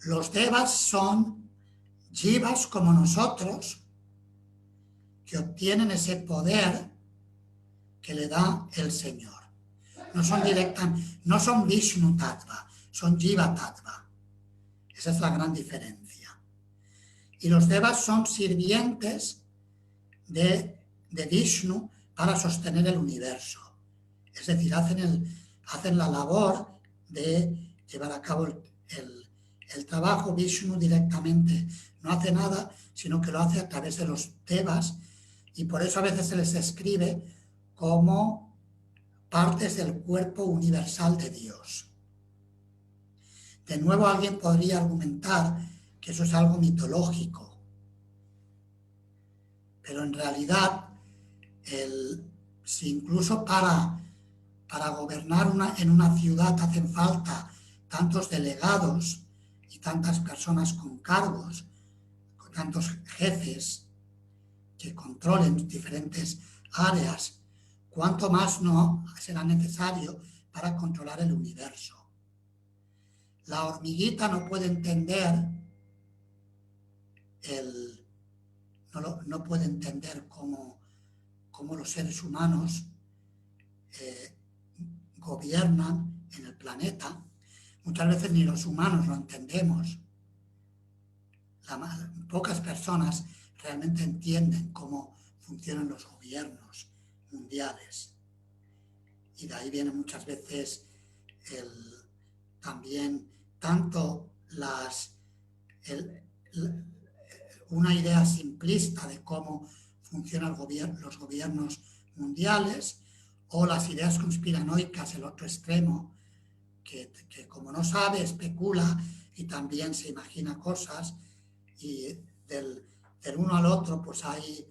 Los devas son jivas como nosotros, que obtienen ese poder que le da el Señor. No son Vishnu Tattva, son Jiva Tattva. Esa es la gran diferencia. Y los devas son sirvientes de de Vishnu para sostener el universo. Es decir, hacen la labor de llevar a cabo el trabajo. Vishnu directamente no hace nada, sino que lo hace a través de los devas, y por eso a veces se les escribe como partes del cuerpo universal de Dios. De nuevo, alguien podría argumentar que eso es algo mitológico, pero en realidad, si incluso para gobernar en una ciudad hacen falta tantos delegados y tantas personas con cargos, con tantos jefes que controlen diferentes áreas, cuánto más no será necesario para controlar el universo. La hormiguita no puede entender no puede entender cómo los seres humanos gobiernan en el planeta. Muchas veces ni los humanos lo entendemos. Pocas personas realmente entienden cómo funcionan los gobiernos mundiales. Y de ahí viene muchas veces también tanto una idea simplista de cómo funcionan los gobiernos mundiales, o las ideas conspiranoicas, el otro extremo, que como no sabe, especula y también se imagina cosas, y del uno al otro pues hay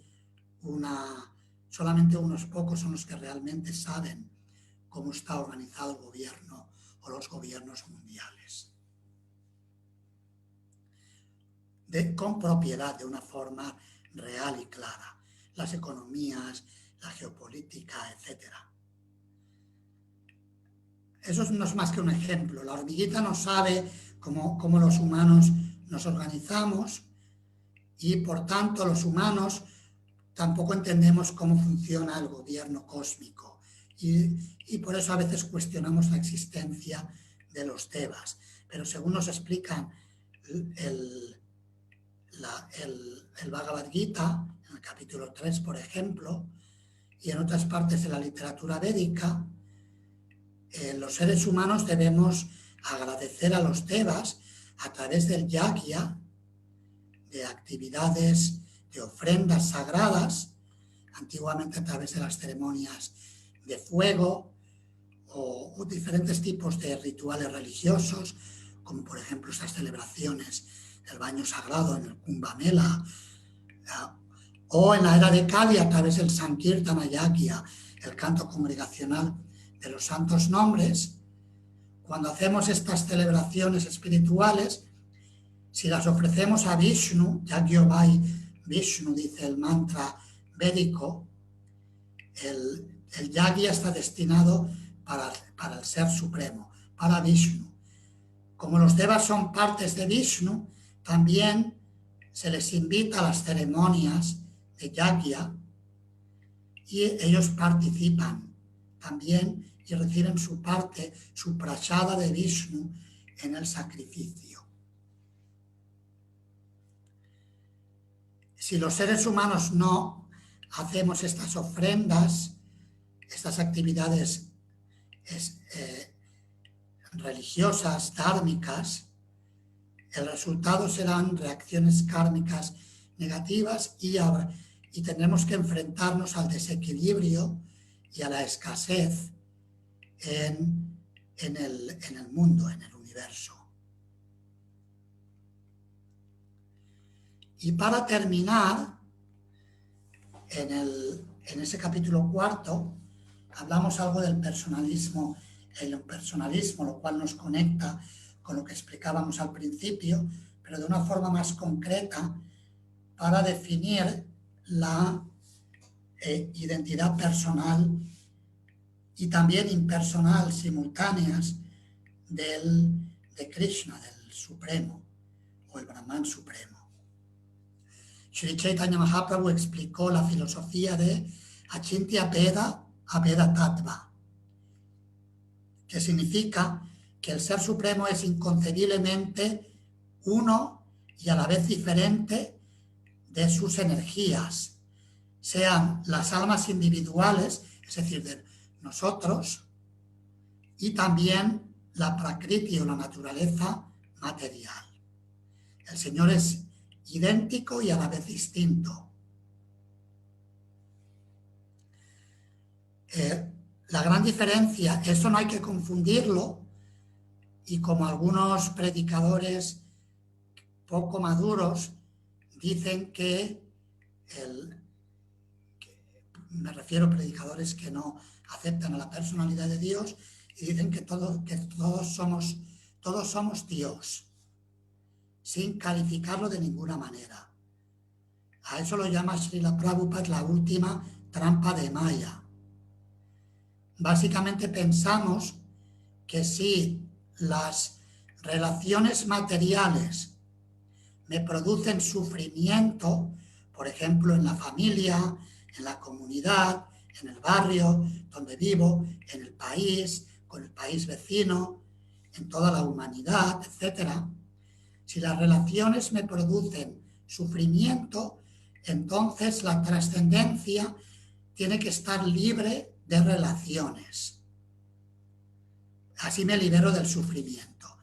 solamente unos pocos son los que realmente saben cómo está organizado el gobierno o los gobiernos mundiales. Con propiedad, de una forma real y clara, las economías, la geopolítica, etc. Eso no es más que un ejemplo. La hormiguita no sabe cómo los humanos nos organizamos, y por tanto los humanos tampoco entendemos cómo funciona el gobierno cósmico, y por eso a veces cuestionamos la existencia de los devas. Pero según nos explican el Bhagavad Gita, en el capítulo 3, por ejemplo, y en otras partes de la literatura védica, los seres humanos debemos agradecer a los devas a través del yagya, de actividades, de ofrendas sagradas, antiguamente a través de las ceremonias de fuego o diferentes tipos de rituales religiosos, como por ejemplo estas celebraciones del baño sagrado en el Kumbh Mela, o en la era de Kali a través del Sankirtana Yagya, el canto congregacional de los santos nombres. Cuando hacemos estas celebraciones espirituales, si las ofrecemos a Vishnu, Yagyovai Vishnu, dice el mantra védico, el yagya está destinado para el Ser Supremo, para Vishnu. Como los devas son partes de Vishnu, también se les invita a las ceremonias de yagya, y ellos participan también y reciben su parte, su prasada de Vishnu en el sacrificio. Si los seres humanos no hacemos estas ofrendas, estas actividades religiosas, dármicas, el resultado serán reacciones kármicas negativas, y tendremos que enfrentarnos al desequilibrio y a la escasez en el mundo, en el universo. Y para terminar, en ese capítulo 4, hablamos algo del personalismo, lo cual nos conecta con lo que explicábamos al principio, pero de una forma más concreta, para definir la identidad personal y también impersonal simultáneas de Krishna, del Supremo, o el Brahman Supremo. Sri Chaitanya Mahaprabhu explicó la filosofía de Achintya Bheda Abheda Tattva, que significa que el Ser Supremo es inconcebiblemente uno y a la vez diferente de sus energías, sean las almas individuales, es decir, de nosotros, y también la prakriti o la naturaleza material. El Señor es idéntico y a la vez distinto. La gran diferencia, esto no hay que confundirlo, y como algunos predicadores poco maduros dicen me refiero a predicadores que no aceptan a la personalidad de Dios y dicen que todos somos Dios, sin calificarlo de ninguna manera. A eso lo llama Srila Prabhupada la última trampa de Maya. Básicamente pensamos que si las relaciones materiales me producen sufrimiento, por ejemplo, en la familia, en la comunidad, en el barrio donde vivo, en el país, con el país vecino, en toda la humanidad, etc. Si las relaciones me producen sufrimiento, entonces la trascendencia tiene que estar libre de relaciones. Así me libero del sufrimiento.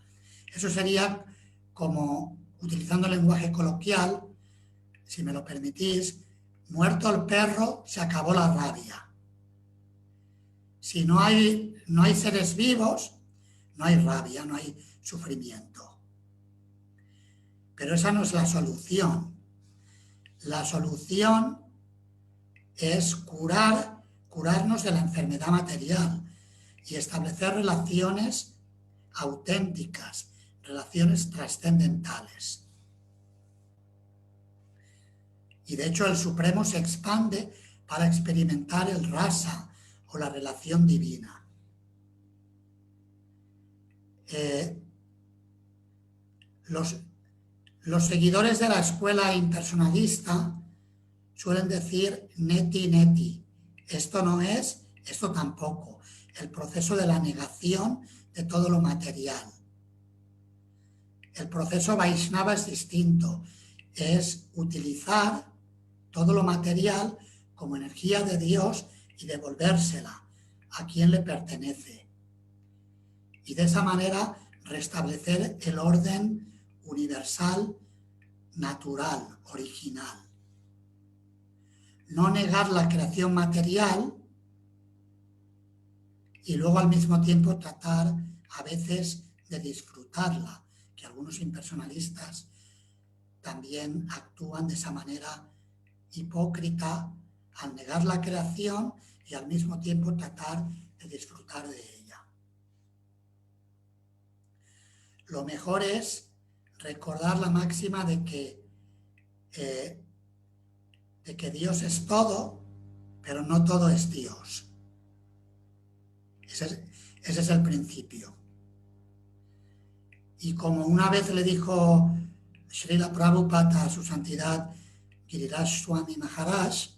Eso sería como, utilizando el lenguaje coloquial, si me lo permitís, muerto el perro, se acabó la rabia. Si no hay seres vivos, no hay rabia, no hay sufrimiento. Pero esa no es la solución. La solución es curarnos de la enfermedad material y establecer relaciones auténticas, relaciones trascendentales. Y de hecho el Supremo se expande para experimentar el rasa o la relación divina. Los seguidores de la escuela impersonalista suelen decir neti neti. Esto no es, esto tampoco. El proceso de la negación de todo lo material. El proceso Vaishnava es distinto. Es utilizar todo lo material como energía de Dios y devolvérsela a quien le pertenece. Y de esa manera restablecer el orden universal, natural, original. No negar la creación material y luego al mismo tiempo tratar a veces de disfrutarla, que algunos impersonalistas también actúan de esa manera hipócrita al negar la creación y al mismo tiempo tratar de disfrutar de ella. Lo mejor es recordar la máxima de que Dios es todo, pero no todo es Dios. Ese es el principio. Y como una vez le dijo Srila Prabhupada a su santidad Giriraj Swami Maharaj,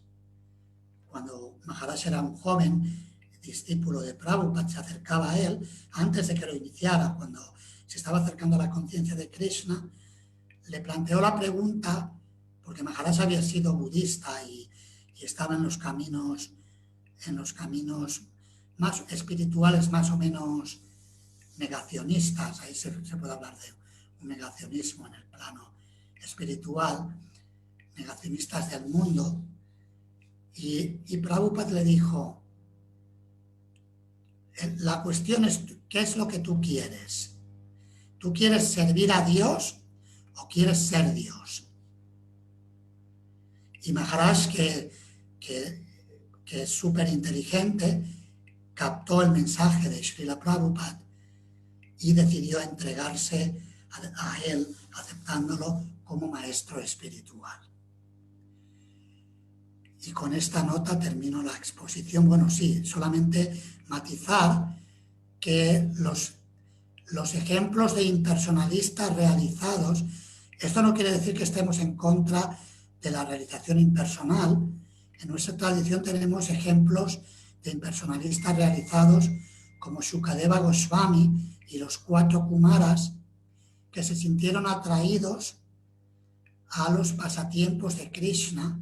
cuando Maharaj era un joven discípulo de Prabhupada, se acercaba a él, antes de que lo iniciara, cuando se estaba acercando a la conciencia de Krishna, le planteó la pregunta, porque Maharaj había sido budista y estaba en los caminos más espirituales, más o menos negacionistas. Ahí se puede hablar de un negacionismo en el plano espiritual, negacionistas del mundo. Y Prabhupada le dijo, la cuestión es, ¿qué es lo que tú quieres? ¿Tú quieres servir a Dios o quieres ser Dios? Y Maharaj, que es súper inteligente, captó el mensaje de Srila Prabhupada y decidió entregarse a él, aceptándolo como maestro espiritual. Y con esta nota termino la exposición. Bueno, sí, solamente matizar que los ejemplos de impersonalistas realizados, esto no quiere decir que estemos en contra de la realización impersonal. En nuestra tradición tenemos ejemplos de impersonalistas realizados como Shukadeva Goswami y los 4 Kumaras, que se sintieron atraídos a los pasatiempos de Krishna,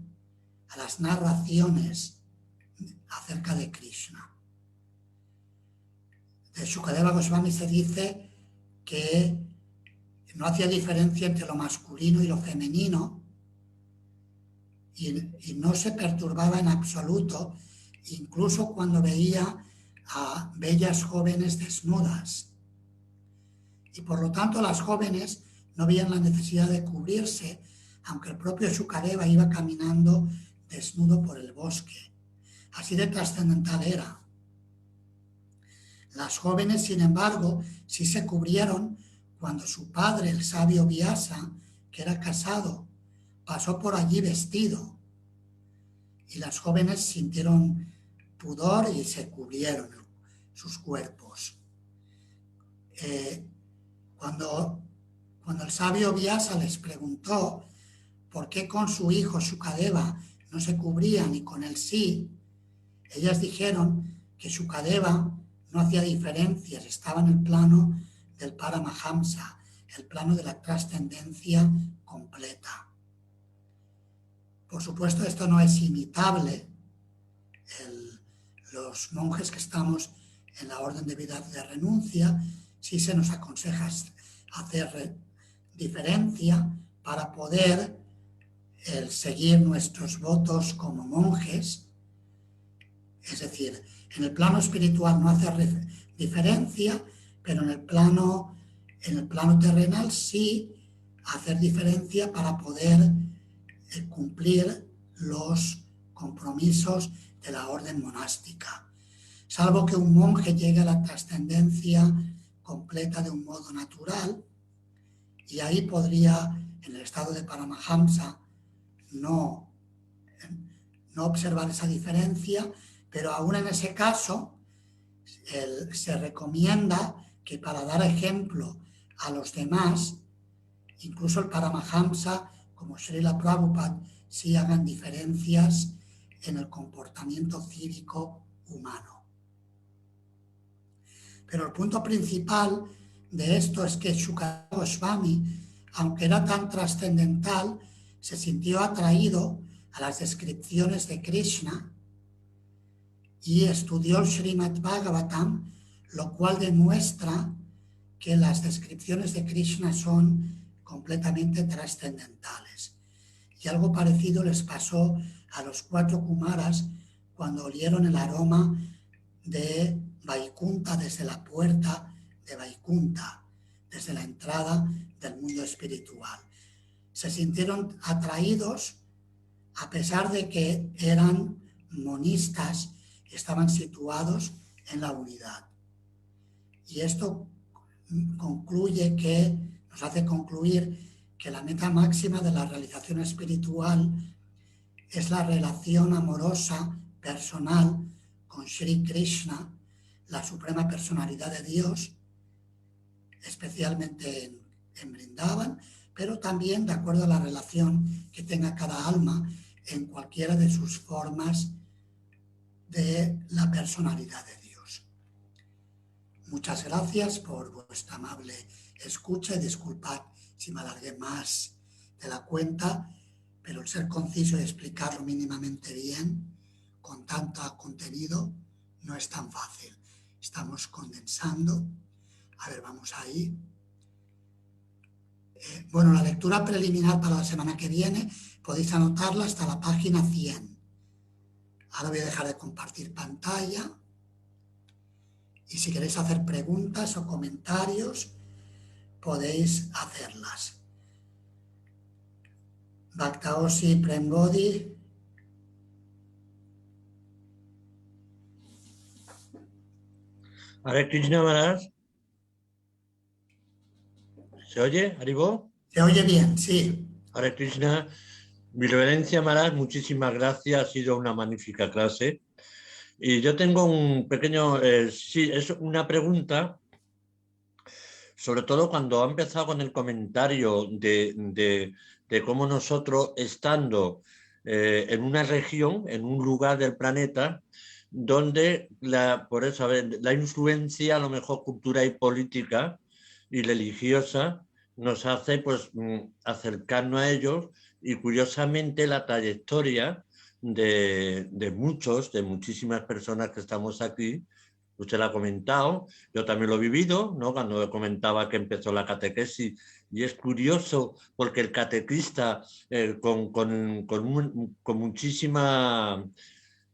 a las narraciones acerca de Krishna. De Shukadeva Goswami se dice que no hacía diferencia entre lo masculino y lo femenino y no se perturbaba en absoluto, incluso cuando veía a bellas jóvenes desnudas. Y por lo tanto las jóvenes no veían la necesidad de cubrirse, aunque el propio Shukadeva iba caminando desnudo por el bosque. Así de trascendental era. Las jóvenes, sin embargo, sí se cubrieron cuando su padre, el sabio Vyasa, que era casado, pasó por allí vestido. Y las jóvenes sintieron pudor y se cubrieron sus cuerpos. Cuando el sabio Vyasa les preguntó por qué con su hijo Shukadeva no se cubrían y con él sí, ellas dijeron que Shukadeva no hacía diferencias, estaba en el plano del Paramahamsa, el plano de la trascendencia completa. Por supuesto, esto no es imitable. Los monjes que estamos en la orden de vida de renuncia, sí se nos aconseja hacer diferencia para poder seguir nuestros votos como monjes. Es decir, en el plano espiritual no hacer diferencia, pero en el plano terrenal sí hacer diferencia para poder cumplir los compromisos de la orden monástica. Salvo que un monje llegue a la trascendencia completa de un modo natural, y ahí podría, en el estado de Paramahamsa, no observar esa diferencia, pero aún en ese caso se recomienda que para dar ejemplo a los demás, incluso el Paramahamsa, como Srila Prabhupada, sí hagan diferencias en el comportamiento cívico humano. Pero el punto principal de esto es que Shukadeva Goswami, aunque era tan trascendental, se sintió atraído a las descripciones de Krishna y estudió el Srimad Bhagavatam, lo cual demuestra que las descripciones de Krishna son completamente trascendentales. Y algo parecido les pasó a los 4 Kumaras cuando olieron el aroma de Vaikunta desde la puerta de Vaikunta, desde la entrada del mundo espiritual. Se sintieron atraídos a pesar de que eran monistas y estaban situados en la unidad. Y esto nos hace concluir que la meta máxima de la realización espiritual es la relación amorosa, personal, con Sri Krishna, la suprema personalidad de Dios, especialmente en Vrindavan, pero también de acuerdo a la relación que tenga cada alma en cualquiera de sus formas de la personalidad de Dios. Muchas gracias por vuestra amable escucha y disculpad si me alargué más de la cuenta, pero el ser conciso y explicarlo mínimamente bien con tanto contenido no es tan fácil. Estamos condensando. A ver, vamos ahí. Bueno, la lectura preliminar para la semana que viene podéis anotarla hasta la página 100. Ahora voy a dejar de compartir pantalla. Y si queréis hacer preguntas o comentarios, podéis hacerlas. Bhaktaosi Prembodhi. Hare Krishna Maharaj. ¿Se oye, Haribol? Se oye bien, sí. Hare Krishna. Mi reverencia Maharaj, muchísimas gracias. Ha sido una magnífica clase. Y yo tengo un pequeño, sí, es una pregunta, sobre todo cuando ha empezado con el comentario de cómo nosotros, estando en una región, en un lugar del planeta, donde por eso, la influencia, a lo mejor cultural y política y religiosa, nos hace pues acercarnos a ellos, y curiosamente la trayectoria de muchísimas personas que estamos aquí. Usted lo ha comentado, yo también lo he vivido, ¿no? Cuando comentaba que empezó la catequesis, y es curioso porque el catequista con muchísima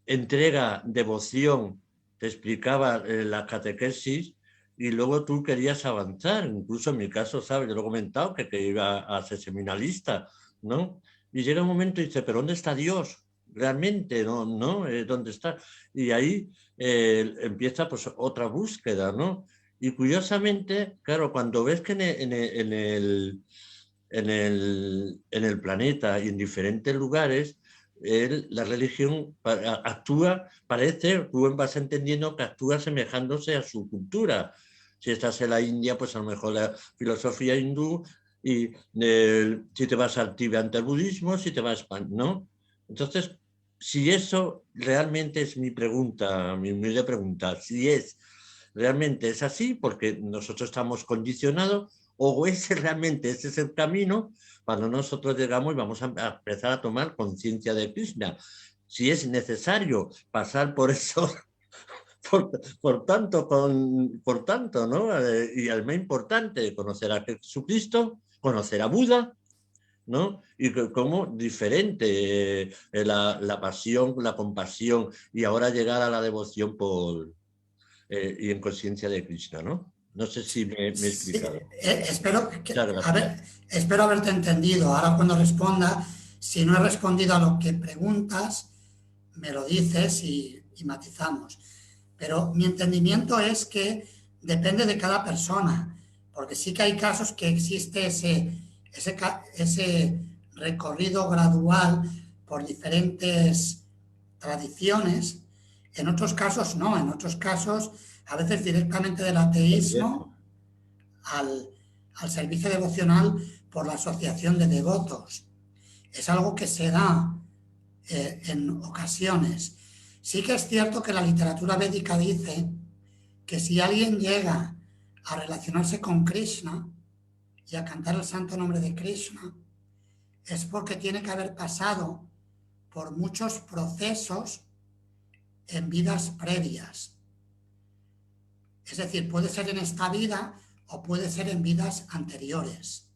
entrega, devoción, te explicaba la catequesis y luego tú querías avanzar. Incluso en mi caso, ¿sabes? Yo lo he comentado que iba a ser seminarista, ¿no? Y llega un momento y dice, ¿pero dónde está Dios? Realmente, ¿no? ¿Dónde está? Y ahí empieza pues otra búsqueda, ¿no? Y curiosamente, claro, cuando ves que en el planeta y en diferentes lugares, la religión actúa, parece, tú vas entendiendo que actúa asemejándose a su cultura. Si estás en la India, pues a lo mejor la filosofía hindú, y si te vas al Tíbet, ante el budismo, si te vas a España, ¿no? Entonces, si eso realmente es mi pregunta, mi humilde pregunta, si realmente es así, porque nosotros estamos condicionados, o realmente ese es el camino cuando nosotros llegamos y vamos a empezar a tomar conciencia de Krishna. Si es necesario pasar por eso, por tanto, ¿no? Y el más importante, conocer a Jesucristo, conocer a Buda, ¿no? Y como diferente la pasión, la compasión, y ahora llegar a la devoción y en conciencia de Krishna, ¿no? No sé si me he explicado. Espero haberte entendido. Ahora cuando responda, si no he respondido a lo que preguntas, me lo dices y matizamos. Pero mi entendimiento es que depende de cada persona, porque sí que hay casos que existe ese recorrido gradual por diferentes tradiciones. En otros casos no, en otros casos a veces directamente del ateísmo al servicio devocional por la asociación de devotos. Es algo que se da en ocasiones. Sí que es cierto que la literatura védica dice que si alguien llega a relacionarse con Krishna y a cantar el santo nombre de Krishna, es porque tiene que haber pasado por muchos procesos en vidas previas. Es decir, puede ser en esta vida o puede ser en vidas anteriores.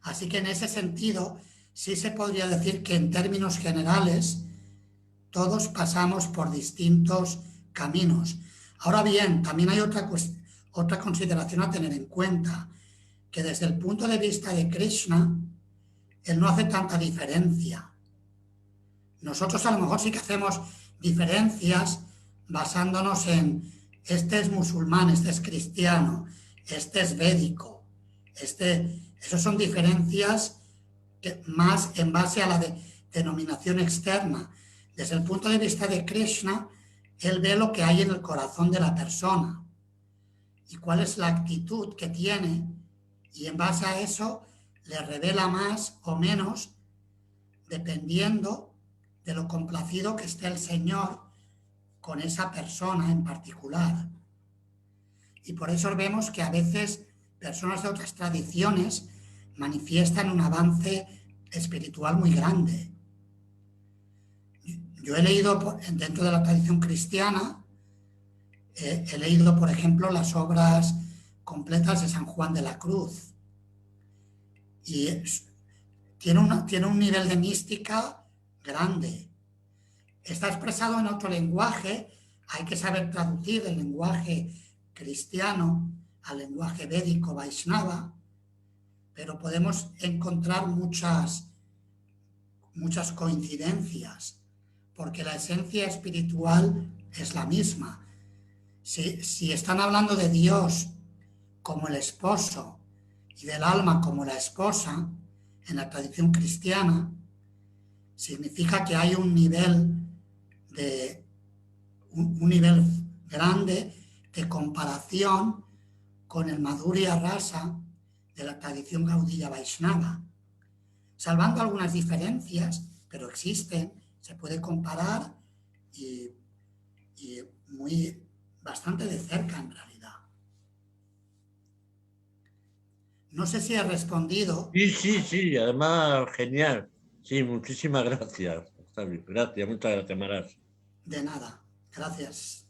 Así que en ese sentido, sí se podría decir que en términos generales todos pasamos por distintos caminos. Ahora bien, también hay otra consideración a tener en cuenta, que desde el punto de vista de Krishna, él no hace tanta diferencia. Nosotros a lo mejor sí que hacemos diferencias basándonos en este es musulmán, este es cristiano, este es védico, esos son diferencias más en base a la denominación externa. Desde el punto de vista de Krishna, él ve lo que hay en el corazón de la persona y cuál es la actitud que tiene, y en base a eso le revela más o menos dependiendo de lo complacido que esté el Señor con esa persona en particular. Y por eso vemos que a veces personas de otras tradiciones manifiestan un avance espiritual muy grande. Yo he leído, dentro de la tradición cristiana, he leído, por ejemplo, las obras completas de San Juan de la Cruz. Y tiene un nivel de mística grande. Está expresado en otro lenguaje, hay que saber traducir el lenguaje cristiano al lenguaje védico Vaishnava, pero podemos encontrar muchas coincidencias, porque la esencia espiritual es la misma. Si están hablando de Dios como el esposo y del alma como la esposa, en la tradición cristiana, significa que hay un nivel grande de comparación con el Madhurya Rasa de la tradición Gaudiya Vaishnava, salvando algunas diferencias, pero existen, se puede comparar y bastante de cerca en realidad. No sé si he respondido. Sí, además, genial. Sí, muchísimas gracias. Está bien. Gracias, muchas gracias, Maharaj. De nada, gracias.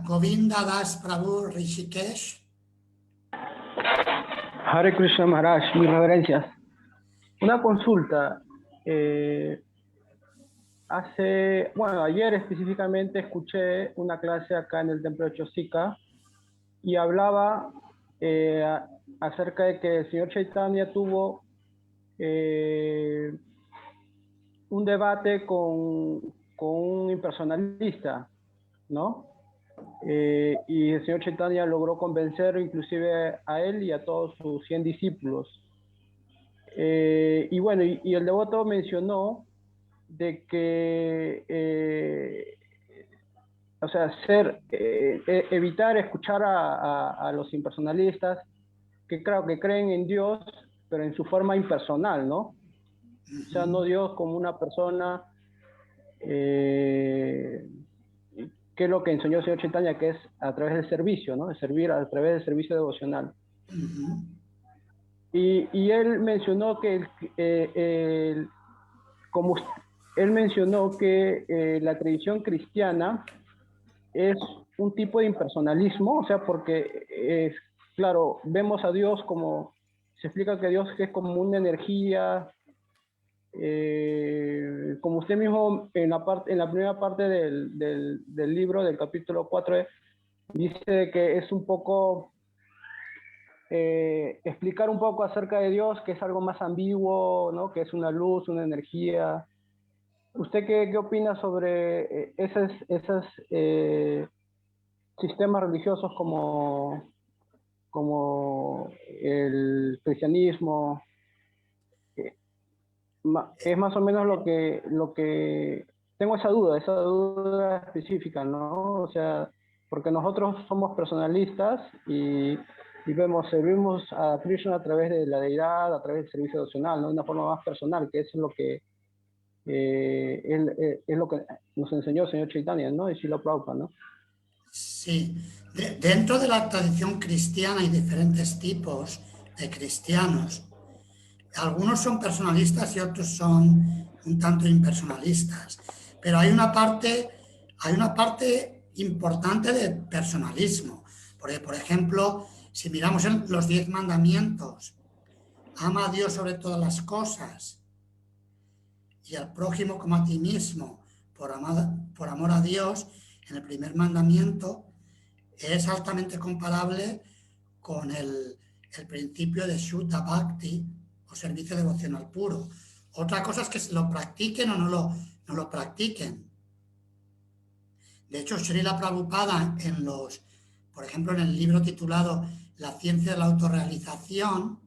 Govinda Das Prabhu Rishikesh. Hare Krishna Maharaj, mis reverencias. Una consulta. Ayer específicamente escuché una clase acá en el templo de Chosika y hablaba acerca de que el señor Chaitanya tuvo un debate con un impersonalista, ¿no? Y el señor Chaitanya logró convencer inclusive a él y a todos sus 100 discípulos. Y el devoto mencionó de que, evitar escuchar a los impersonalistas que creen en Dios, pero en su forma impersonal, ¿no? O sea, no Dios como una persona, que es lo que enseñó el señor Chaitanya, que es a través del servicio, ¿no? De servir a través del servicio devocional. Y él mencionó que la tradición cristiana es un tipo de impersonalismo, o sea, porque, claro, vemos a Dios como, se explica que Dios es como una energía, como usted mismo en la primera parte del libro, del capítulo 4, dice que es un poco, explicar un poco acerca de Dios, que es algo más ambiguo, ¿no? Que es una luz, una energía. ¿Usted qué opina sobre esos sistemas religiosos como el cristianismo? Es más o menos lo que tengo esa duda específica, ¿no? O sea, porque nosotros somos personalistas y servimos a Krishna a través de la deidad, a través del servicio devocional, ¿no? De una forma más personal, que es lo que es lo que nos enseñó el señor Chaitanya, ¿no? Y Srila Prabhupada, ¿no? Sí, dentro de la tradición cristiana hay diferentes tipos de cristianos. Algunos son personalistas y otros son un tanto impersonalistas. Pero hay una parte importante de personalismo. Porque, por ejemplo, si miramos en los 10 mandamientos, ama a Dios sobre todas las cosas y al prójimo como a ti mismo, por amor a Dios, en el primer mandamiento es altamente comparable con el principio de Shuddha Bhakti, o servicio devocional puro. Otra cosa es que se lo practiquen o no lo practiquen. De hecho, Srila Prabhupada, por ejemplo, en el libro titulado La ciencia de la autorrealización,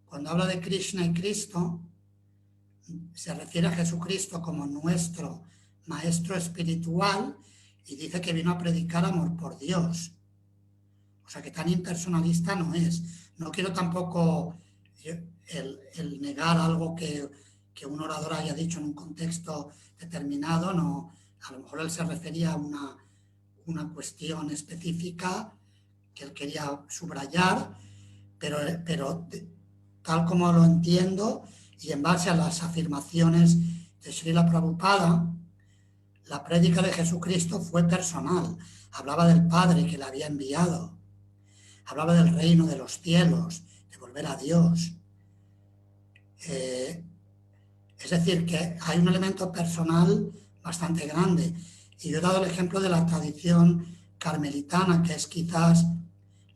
cuando habla de Krishna y Cristo, se refiere a Jesucristo como nuestro maestro espiritual y dice que vino a predicar amor por Dios. O sea que tan impersonalista no es. No quiero tampoco el negar algo que un orador haya dicho en un contexto determinado. No, a lo mejor él se refería a una cuestión específica que él quería subrayar, pero tal como lo entiendo y en base a las afirmaciones de Srila Prabhupada, la prédica de Jesucristo fue personal. Hablaba del Padre que le había enviado. Hablaba del reino de los cielos, de volver a Dios. Es decir, que hay un elemento personal bastante grande. Y yo he dado el ejemplo de la tradición carmelitana, que es quizás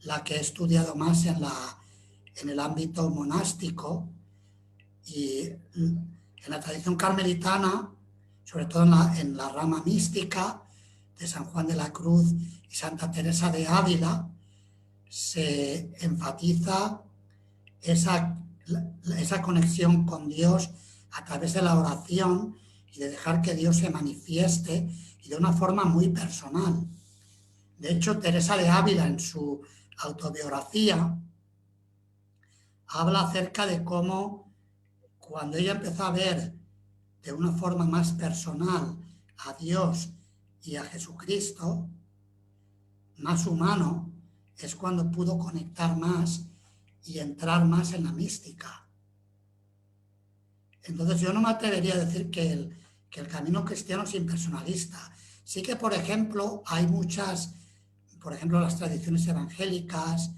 la que he estudiado más en el ámbito monástico. Y en la tradición carmelitana, sobre todo en la rama mística de San Juan de la Cruz y Santa Teresa de Ávila, se enfatiza esa conexión con Dios a través de la oración y de dejar que Dios se manifieste y de una forma muy personal. De hecho, Teresa de Ávila en su autobiografía habla acerca de cómo cuando ella empezó a ver de una forma más personal a Dios y a Jesucristo, más humano, es cuando pudo conectar más y entrar más en la mística. Entonces yo no me atrevería a decir que el camino cristiano es impersonalista. Sí que, por ejemplo, hay muchas, por ejemplo, las tradiciones evangélicas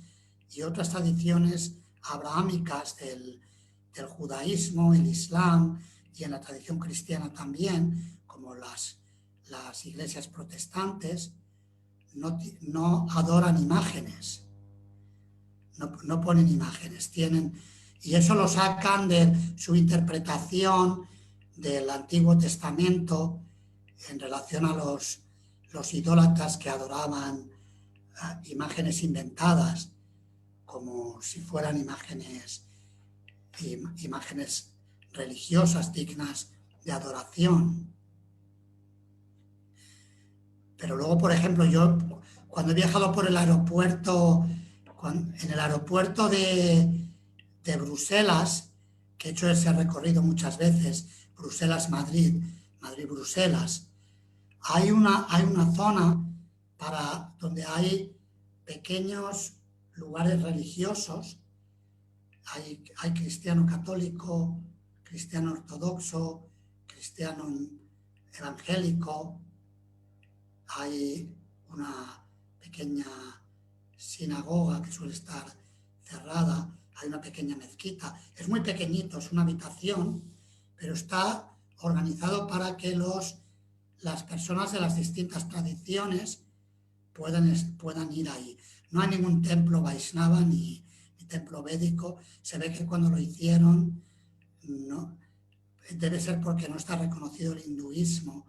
y otras tradiciones abrahámicas del judaísmo, el islam y en la tradición cristiana también, como las iglesias protestantes, no adoran imágenes, no ponen imágenes, y eso lo sacan de su interpretación del Antiguo Testamento en relación a los idólatras que adoraban imágenes inventadas, como si fueran imágenes religiosas dignas de adoración. Pero luego, por ejemplo, yo cuando he viajado por el aeropuerto, en el aeropuerto de Bruselas, que he hecho ese recorrido muchas veces, Bruselas-Madrid, Madrid-Bruselas, hay una zona donde hay pequeños lugares religiosos. Hay cristiano católico, cristiano ortodoxo, cristiano evangélico. Hay una pequeña sinagoga que suele estar cerrada. Hay una pequeña mezquita. Es muy pequeñito, es una habitación, pero está organizado para que las personas de las distintas tradiciones puedan ir ahí. No hay ningún templo Vaishnava ni templo védico. Se ve que cuando lo hicieron debe ser porque no está reconocido el hinduismo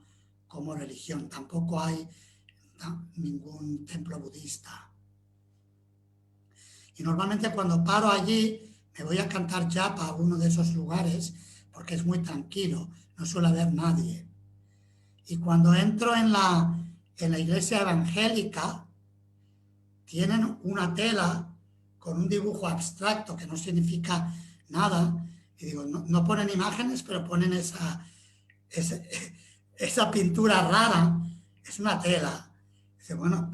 como religión. Tampoco hay ningún templo budista. Y normalmente cuando paro allí me voy a cantar japa a uno de esos lugares porque es muy tranquilo, no suele haber nadie. Y cuando entro en la iglesia evangélica, tienen una tela con un dibujo abstracto que no significa nada. Y digo, no ponen imágenes, pero ponen esa pintura rara. Es una tela. Dice, bueno,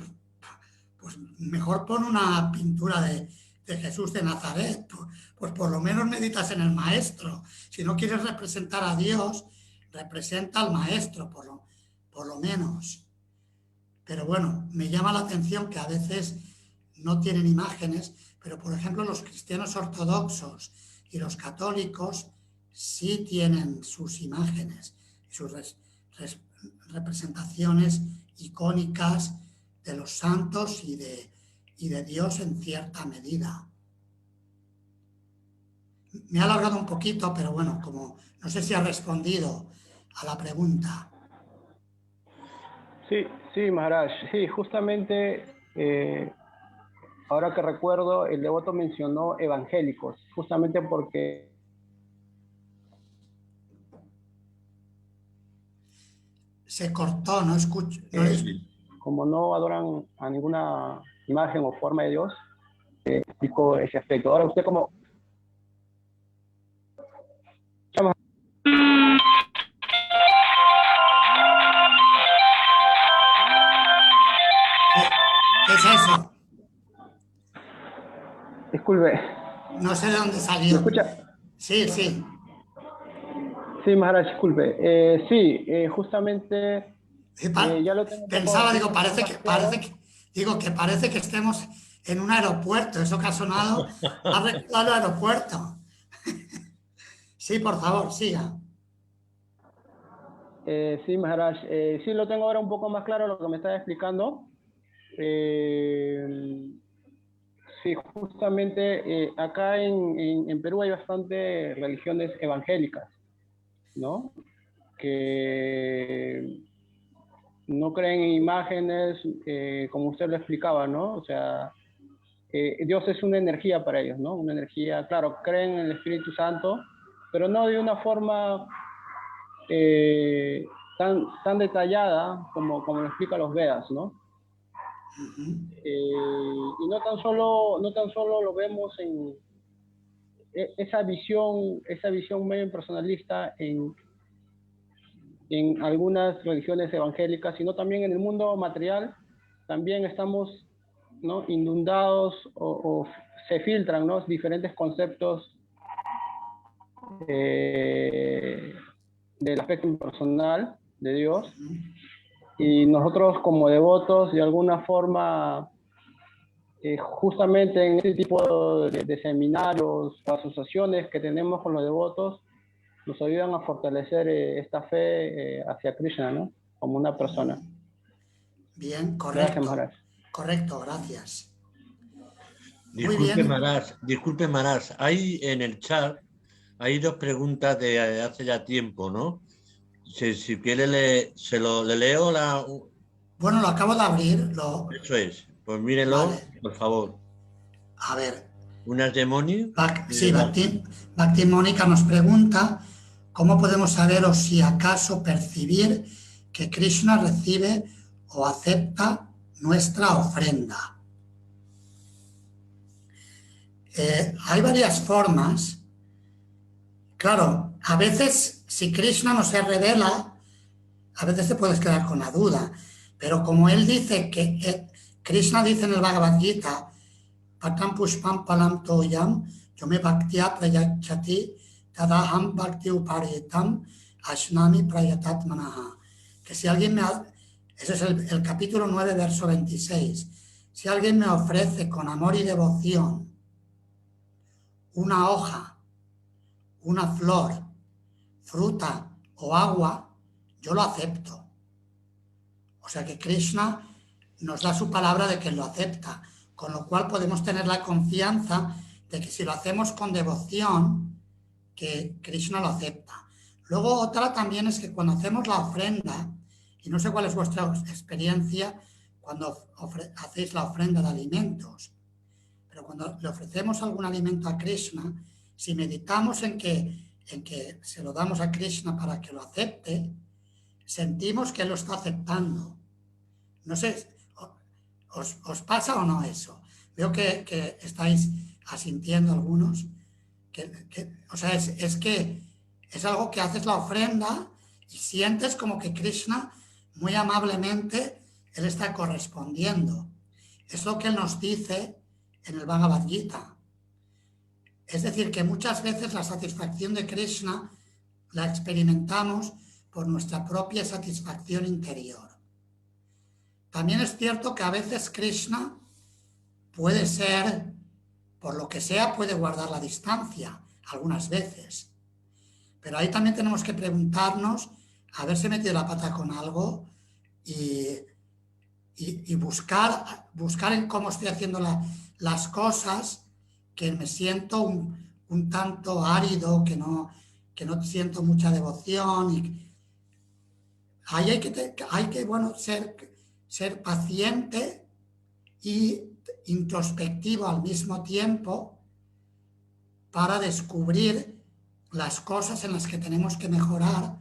pues mejor pon una pintura de Jesús de Nazaret. Pues por lo menos meditas en el maestro. Si no quieres representar a Dios, representa al maestro, por lo menos. Pero bueno, me llama la atención que a veces no tienen imágenes, pero por ejemplo los cristianos ortodoxos y los católicos sí tienen sus imágenes, sus representaciones icónicas de los santos y de Dios en cierta medida. Me he alargado un poquito, pero bueno, como no sé si ha respondido a la pregunta. Sí, Maharaj. Sí, justamente, ahora que recuerdo, el devoto mencionó evangélicos, justamente porque... Se cortó, no escucho. Como no adoran a ninguna imagen o forma de Dios, explico ese aspecto. Ahora usted como... ¿Qué es eso? Disculpe. No sé de dónde salió. ¿Me escucha? Sí, sí. Sí, Maharaj, disculpe. Justamente ya lo tengo. Pensaba, digo, parece que estemos en un aeropuerto. Eso que ha sonado ha recordado el aeropuerto. Sí, por favor, siga. Sí, Maharaj. Sí, lo tengo ahora un poco más claro lo que me estaba explicando. Sí, justamente acá en Perú hay bastante religiones evangélicas, ¿no? Que no creen en imágenes, como usted lo explicaba, ¿no? O sea, Dios es una energía para ellos, ¿no? Una energía, claro, creen en el Espíritu Santo, pero no de una forma tan detallada como lo explican los Vedas, ¿no? Y no tan solo lo vemos en esa visión medio personalista en algunas religiones evangélicas, sino también en el mundo material. También estamos, ¿no?, inundados o se filtran, ¿no?, diferentes conceptos del aspecto impersonal de Dios, y nosotros como devotos de alguna forma, justamente en este tipo de seminarios o asociaciones que tenemos con los devotos, nos ayudan a fortalecer esta fe hacia Krishna, ¿no? Como una persona. Bien, correcto. Gracias, Maharaj. Correcto, gracias. Disculpe, Maharaj, hay en el chat, hay 2 preguntas de hace ya tiempo, ¿no? Si quiere, le leo la... Bueno, lo acabo de abrir. Eso es, pues mírelo, Vale. por favor. A ver. Unas de Moni. Sí, Bhakti Mónica nos pregunta cómo podemos saber o si acaso percibir que Krishna recibe o acepta nuestra ofrenda. Hay varias formas. Claro, a veces si Krishna no se revela, a veces te puedes quedar con la duda, pero como él dice que Krishna dice en el Bhagavad Gita, Patam pushpam palam toyam, yome bhaktya prayachati, tadaham bhakti uparitam, ashnami prayatat manaha. Que si alguien ese es el capítulo 9, verso 26. Si alguien me ofrece con amor y devoción una hoja, una flor, fruta o agua, yo lo acepto. O sea que Krishna nos da su palabra de que lo acepta, con lo cual podemos tener la confianza de que si lo hacemos con devoción, que Krishna lo acepta. Luego otra también es que cuando hacemos la ofrenda, y no sé cuál es vuestra experiencia cuando hacéis la ofrenda de alimentos, pero cuando le ofrecemos algún alimento a Krishna, si meditamos en que se lo damos a Krishna para que lo acepte, sentimos que lo está aceptando. No sé, ¿os pasa o no eso? Veo que estáis asintiendo algunos. O sea, es que es algo que haces la ofrenda y sientes como que Krishna, muy amablemente, él está correspondiendo. Es lo que él nos dice en el Bhagavad Gita. Es decir, que muchas veces la satisfacción de Krishna la experimentamos por nuestra propia satisfacción interior. También es cierto que a veces Krishna puede ser, por lo que sea, puede guardar la distancia, algunas veces. Pero ahí también tenemos que preguntarnos, haberse metido la pata con algo y buscar en cómo estoy haciendo las cosas, que me siento un tanto árido, que no siento mucha devoción. Ahí hay que ser paciente y introspectivo al mismo tiempo para descubrir las cosas en las que tenemos que mejorar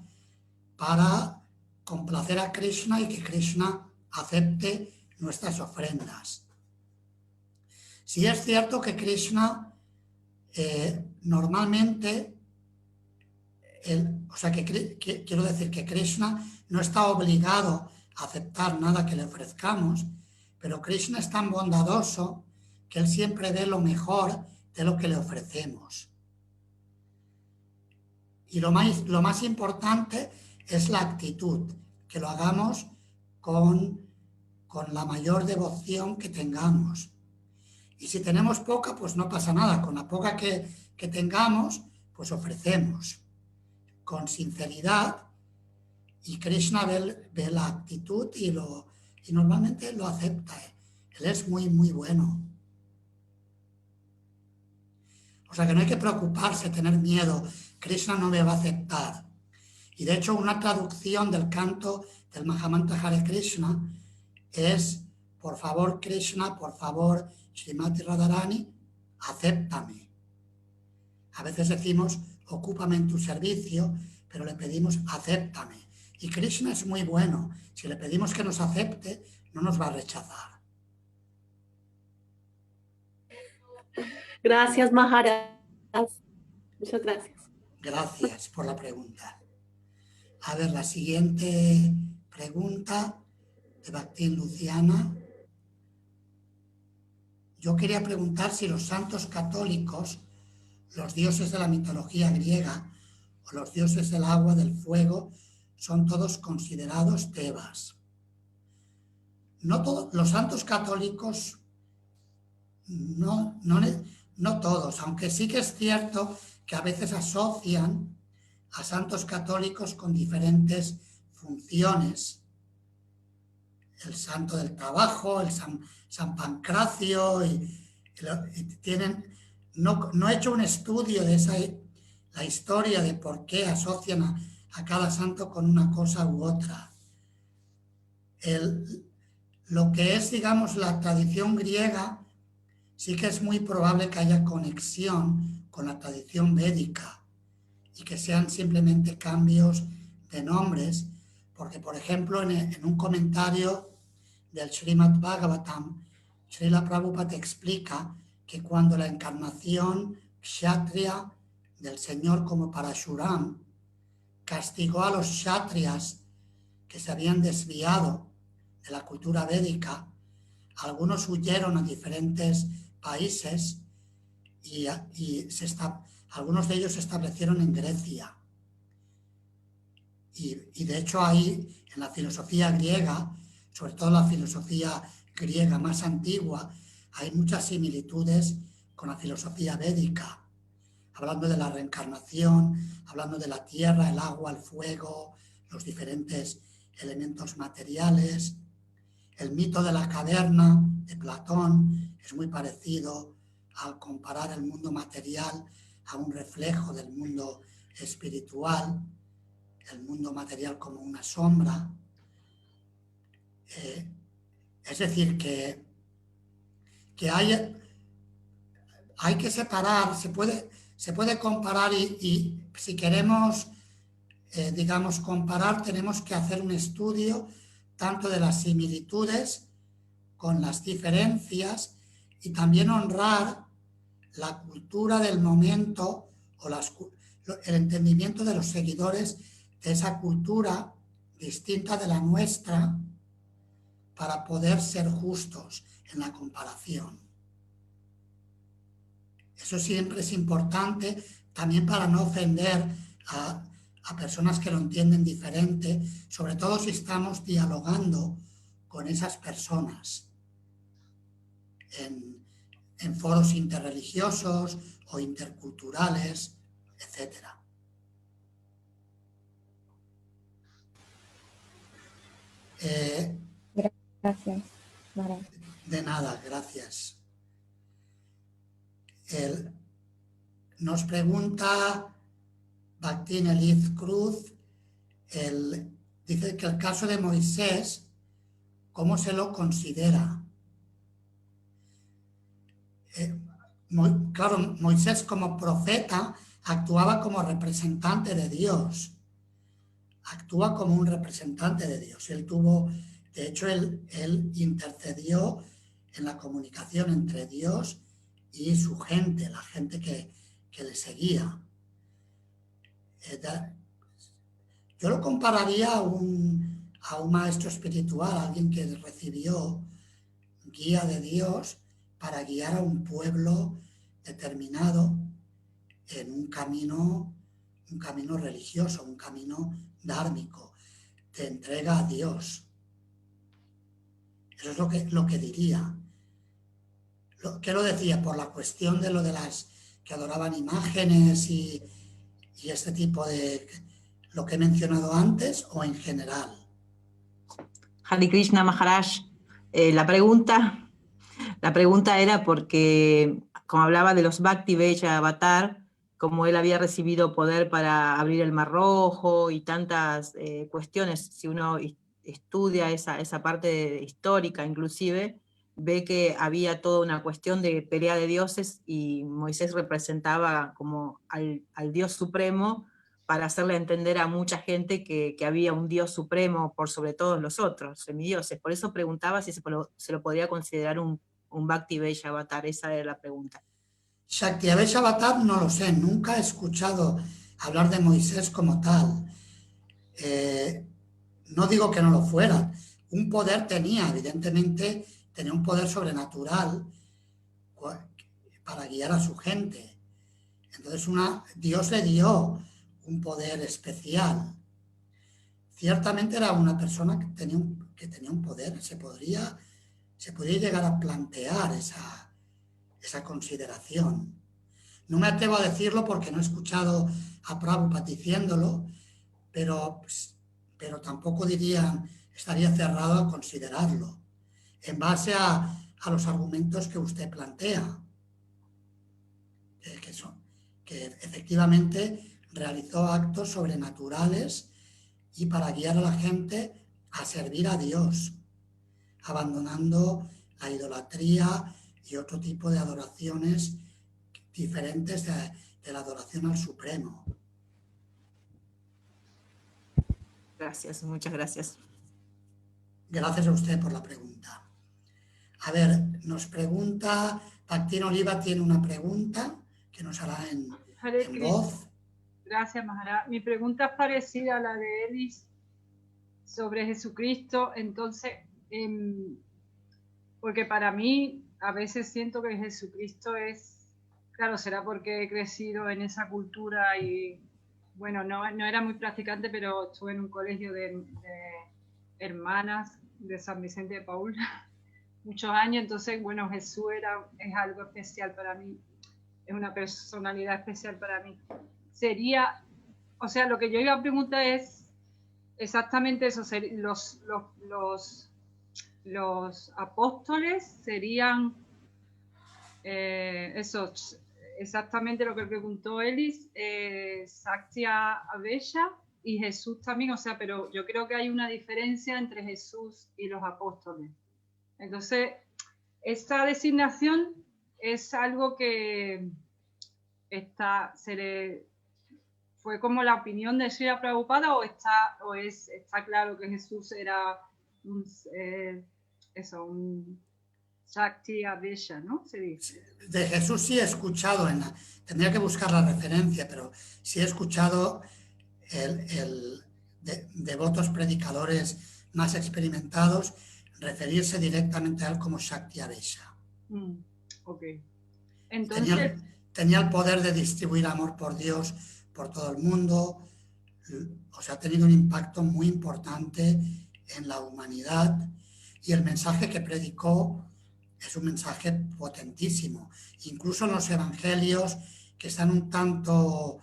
para complacer a Krishna y que Krishna acepte nuestras ofrendas. Sí es cierto que Krishna normalmente, quiero decir que Krishna no está obligado a aceptar nada que le ofrezcamos, pero Krishna es tan bondadoso que él siempre ve lo mejor de lo que le ofrecemos. Y lo más importante es la actitud, que lo hagamos con la mayor devoción que tengamos. Y si tenemos poca, pues no pasa nada. Con la poca que tengamos, pues ofrecemos con sinceridad, y Krishna ve la actitud y normalmente lo acepta. Él es muy, muy bueno. O sea que no hay que preocuparse, tener miedo. Krishna no me va a aceptar. Y de hecho una traducción del canto del Mahamantra Hare Krishna es: por favor Krishna, por favor Srimati Radharani, acéptame. A veces decimos ocúpame en tu servicio, pero le pedimos acéptame. Y Krishna es muy bueno. Si le pedimos que nos acepte, no nos va a rechazar. Gracias, Maharaj. Muchas gracias. Gracias por la pregunta. A ver, la siguiente pregunta de Bhakti Luciana. Yo quería preguntar si los santos católicos los dioses de la mitología griega o los dioses del agua, del fuego, son todos considerados Tebas. No todos, los santos católicos, no todos, aunque sí que es cierto que a veces asocian a santos católicos con diferentes funciones. El santo del trabajo, el San Pancracio, y tienen, no he hecho un estudio de la historia de por qué asocian a cada santo con una cosa u otra. Lo que es, digamos, la tradición griega, sí que es muy probable que haya conexión con la tradición védica y que sean simplemente cambios de nombres, porque, por ejemplo, en un comentario del Srimad Bhagavatam, Srila Prabhupada explica que cuando la encarnación kshatriya del Señor como Parashuram castigó a los kshatriyas que se habían desviado de la cultura védica, algunos huyeron a diferentes países y algunos de ellos se establecieron en Grecia. Y de hecho ahí, en la filosofía griega, sobre todo la filosofía griega más antigua, hay muchas similitudes con la filosofía védica, hablando de la reencarnación, hablando de la tierra, el agua, el fuego, los diferentes elementos materiales. El mito de la caverna de Platón es muy parecido al comparar el mundo material a un reflejo del mundo espiritual, el mundo material como una sombra. Es decir, que hay que separar, se puede comparar y si queremos, digamos, comparar, tenemos que hacer un estudio tanto de las similitudes con las diferencias y también honrar la cultura del momento o el entendimiento de los seguidores de esa cultura distinta de la nuestra para poder ser justos en la comparación. Eso siempre es importante también para no ofender a personas que lo entienden diferente, sobre todo si estamos dialogando con esas personas en foros interreligiosos o interculturales, etc. Gracias, Maharaj. De nada, gracias. Nos pregunta Bhaktin Eliz Cruz, dice que el caso de Moisés, ¿cómo se lo considera? Claro, Moisés como profeta actuaba como representante de Dios, actúa como un representante de Dios. De hecho, él intercedió en la comunicación entre Dios y su gente, la gente que le seguía. Yo lo compararía a un maestro espiritual, a alguien que recibió guía de Dios para guiar a un pueblo determinado en un camino religioso, un camino dármico, de entrega a Dios. Eso es lo que diría. ¿Qué lo decía? Por la cuestión de lo de las que adoraban imágenes y este tipo de lo que he mencionado antes, o en general. Hare Krishna Maharaj, la pregunta era porque, como hablaba de los Bhakti Bella Avatar, como él había recibido poder para abrir el Mar Rojo y tantas cuestiones, si uno estudia esa parte histórica inclusive, ve que había toda una cuestión de pelea de dioses y Moisés representaba como al Dios Supremo para hacerle entender a mucha gente que había un Dios Supremo por sobre todos los otros semidioses. Por eso preguntaba si se lo podría considerar un Bhakti Bella Avatar. Esa era la pregunta. Shakti Bella Avatar no lo sé, nunca he escuchado hablar de Moisés como tal. No digo que no lo fuera, un poder tenía, evidentemente tenía un poder sobrenatural para guiar a su gente. Entonces Dios le dio un poder especial. Ciertamente era una persona que tenía un poder, se podría llegar a plantear esa consideración. No me atrevo a decirlo porque no he escuchado a Prabhupada diciéndolo, pero tampoco estaría cerrado a considerarlo, en base a los argumentos que usted plantea, que efectivamente realizó actos sobrenaturales y para guiar a la gente a servir a Dios, abandonando la idolatría y otro tipo de adoraciones diferentes de la adoración al Supremo. Gracias, muchas gracias. Gracias a usted por la pregunta. A ver, nos pregunta, Pactín Oliva tiene una pregunta que nos hará en voz. Gracias, Maharaj. Mi pregunta es parecida a la de Elis sobre Jesucristo. Entonces, porque para mí a veces siento que Jesucristo es, claro, será porque he crecido en esa cultura y, bueno, no era muy practicante, pero estuve en un colegio de hermanas de San Vicente de Paúl muchos años. Entonces, bueno, Jesús es algo especial para mí, es una personalidad especial para mí. Sería, o sea, lo que yo iba a preguntar es exactamente eso, los apóstoles serían exactamente lo que preguntó Elis, Saktya Aveya y Jesús también, o sea, pero yo creo que hay una diferencia entre Jesús y los apóstoles. Entonces, esta designación es algo que fue como la opinión de Srila Prabhupada, o está claro que Jesús era un Shakti Aveya, ¿no? Se dice. De Jesús sí he escuchado, tendría que buscar la referencia, pero sí he escuchado devotos predicadores más experimentados referirse directamente a él como Shakti Aveya. Ok. Entonces, tenía el poder de distribuir amor por Dios por todo el mundo, o sea, ha tenido un impacto muy importante en la humanidad, y el mensaje que predicó es un mensaje potentísimo. Incluso en los evangelios, que están un tanto